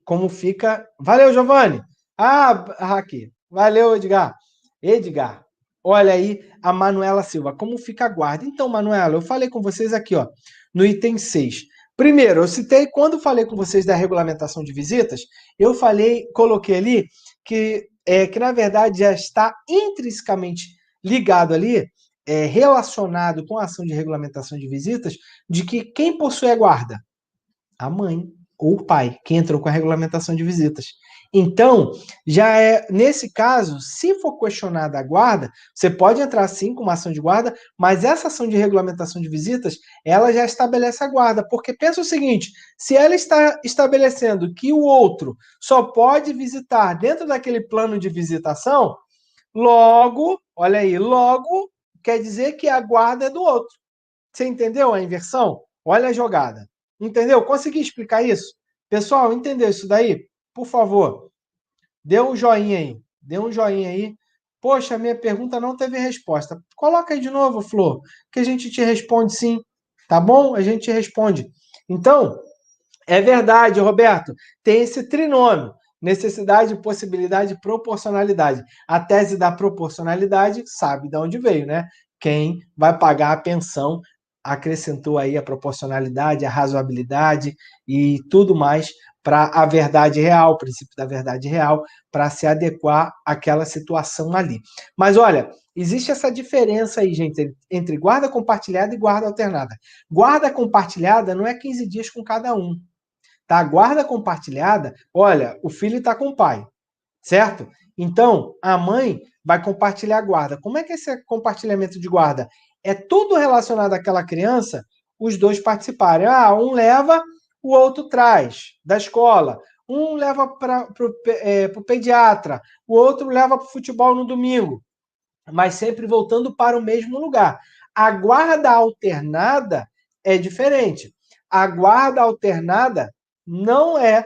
Como fica. Valeu, Giovanni! Aqui. Valeu, Edgar. Edgar, olha aí a Manuela Silva, como fica a guarda? Então, Manuela, eu falei com vocês aqui, ó, no item 6. Primeiro, eu citei, quando falei com vocês da regulamentação de visitas, eu coloquei ali que na verdade já está intrinsecamente ligado ali, relacionado com a ação de regulamentação de visitas, de que quem possui a guarda? A mãe ou o pai, que entrou com a regulamentação de visitas. Então, já nesse caso, se for questionada a guarda, você pode entrar sim com uma ação de guarda, mas essa ação de regulamentação de visitas, ela já estabelece a guarda, porque pensa o seguinte, se ela está estabelecendo que o outro só pode visitar dentro daquele plano de visitação, logo, olha aí, logo quer dizer que a guarda é do outro. Você entendeu a inversão? Olha a jogada. Entendeu? Consegui explicar isso? Pessoal, entendeu isso daí? Por favor, dê um joinha aí. Dê um joinha aí. Poxa, minha pergunta não teve resposta. Coloca aí de novo, Flor, que a gente te responde sim. Tá bom? A gente te responde. Então, é verdade, Roberto. Tem esse trinômio. Necessidade, possibilidade, proporcionalidade. A tese da proporcionalidade sabe de onde veio, né? Quem vai pagar a pensão acrescentou aí a proporcionalidade, a razoabilidade e tudo mais para a verdade real, o princípio da verdade real, para se adequar àquela situação ali. Mas olha, existe essa diferença aí, gente, entre guarda compartilhada e guarda alternada. Guarda compartilhada não é 15 dias com cada um. Tá? Guarda compartilhada, olha, o filho está com o pai, certo? Então, a mãe vai compartilhar a guarda. Como é que é esse compartilhamento de guarda? É tudo relacionado àquela criança, os dois participarem. Um leva, o outro traz, da escola. Um leva para o pediatra, o outro leva para o futebol no domingo, mas sempre voltando para o mesmo lugar. A guarda alternada é diferente. A guarda alternada não é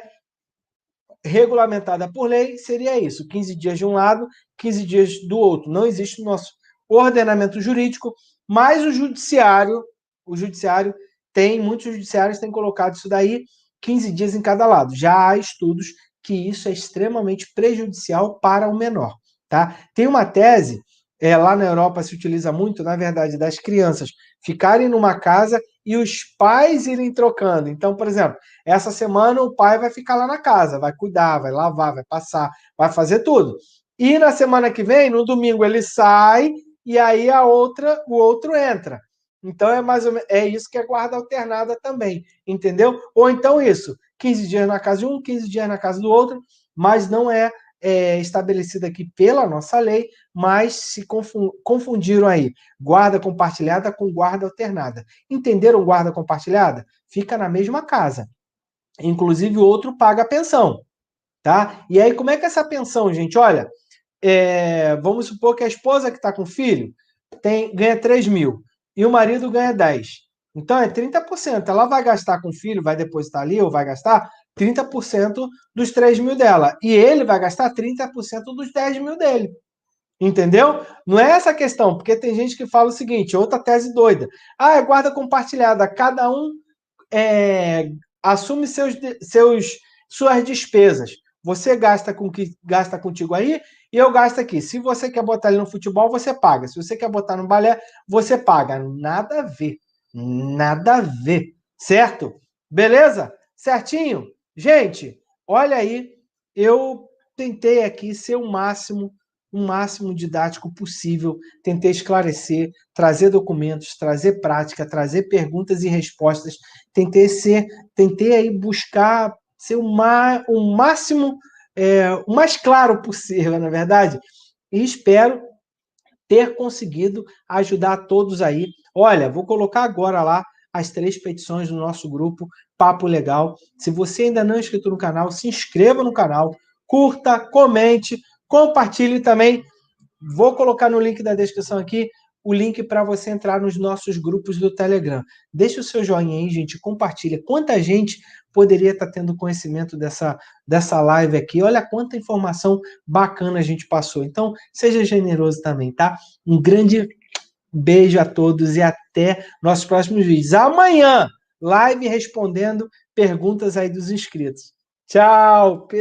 regulamentada por lei, seria isso: 15 dias de um lado, 15 dias do outro. Não existe no nosso ordenamento jurídico, mas o judiciário muitos judiciários têm colocado isso daí, 15 dias em cada lado. Já há estudos que isso é extremamente prejudicial para o menor. Tá? Tem uma tese, lá na Europa se utiliza muito, na verdade, das crianças ficarem numa casa e os pais irem trocando. Então, por exemplo, essa semana o pai vai ficar lá na casa, vai cuidar, vai lavar, vai passar, vai fazer tudo. E na semana que vem, no domingo, ele sai e aí o outro entra. Então é mais ou menos, é isso que é guarda alternada também, entendeu? Ou então isso, 15 dias na casa de um, 15 dias na casa do outro, mas não é estabelecido aqui pela nossa lei, mas se confundiram aí guarda compartilhada com guarda alternada. Entenderam guarda compartilhada? Fica na mesma casa. Inclusive, o outro paga a pensão, tá? E aí, como é que é essa pensão, gente? Olha, vamos supor que a esposa que está com o filho ganha 3 mil. e o marido ganha 10. Então é 30%. Ela vai gastar com o filho, vai depositar ali, ou vai gastar 30% dos 3 mil dela. E ele vai gastar 30% dos 10 mil dele. Entendeu? Não é essa a questão, porque tem gente que fala o seguinte, outra tese doida. Ah, é guarda compartilhada. Cada um assume suas despesas. Você gasta com o que gasta contigo aí e eu gasto aqui. Se você quer botar ele no futebol, você paga. Se você quer botar no balé, você paga. Nada a ver. Nada a ver. Certo? Beleza? Certinho? Gente, olha aí. Eu tentei aqui ser o máximo didático possível. Tentei esclarecer, trazer documentos, trazer prática, trazer perguntas e respostas. Tentei aí buscar ser o máximo, o mais claro possível, na verdade, e espero ter conseguido ajudar todos aí. Olha, vou colocar agora lá as 3 petições do nosso grupo Papo Legal. Se você ainda não é inscrito no canal, se inscreva no canal, curta, comente, compartilhe também. Vou colocar no link da descrição aqui o link para você entrar nos nossos grupos do Telegram. Deixa o seu joinha aí, gente, compartilha. Quanta gente poderia estar tendo conhecimento dessa live aqui? Olha quanta informação bacana a gente passou. Então, seja generoso também, tá? Um grande beijo a todos e até nossos próximos vídeos. Amanhã, live respondendo perguntas aí dos inscritos. Tchau, pessoal.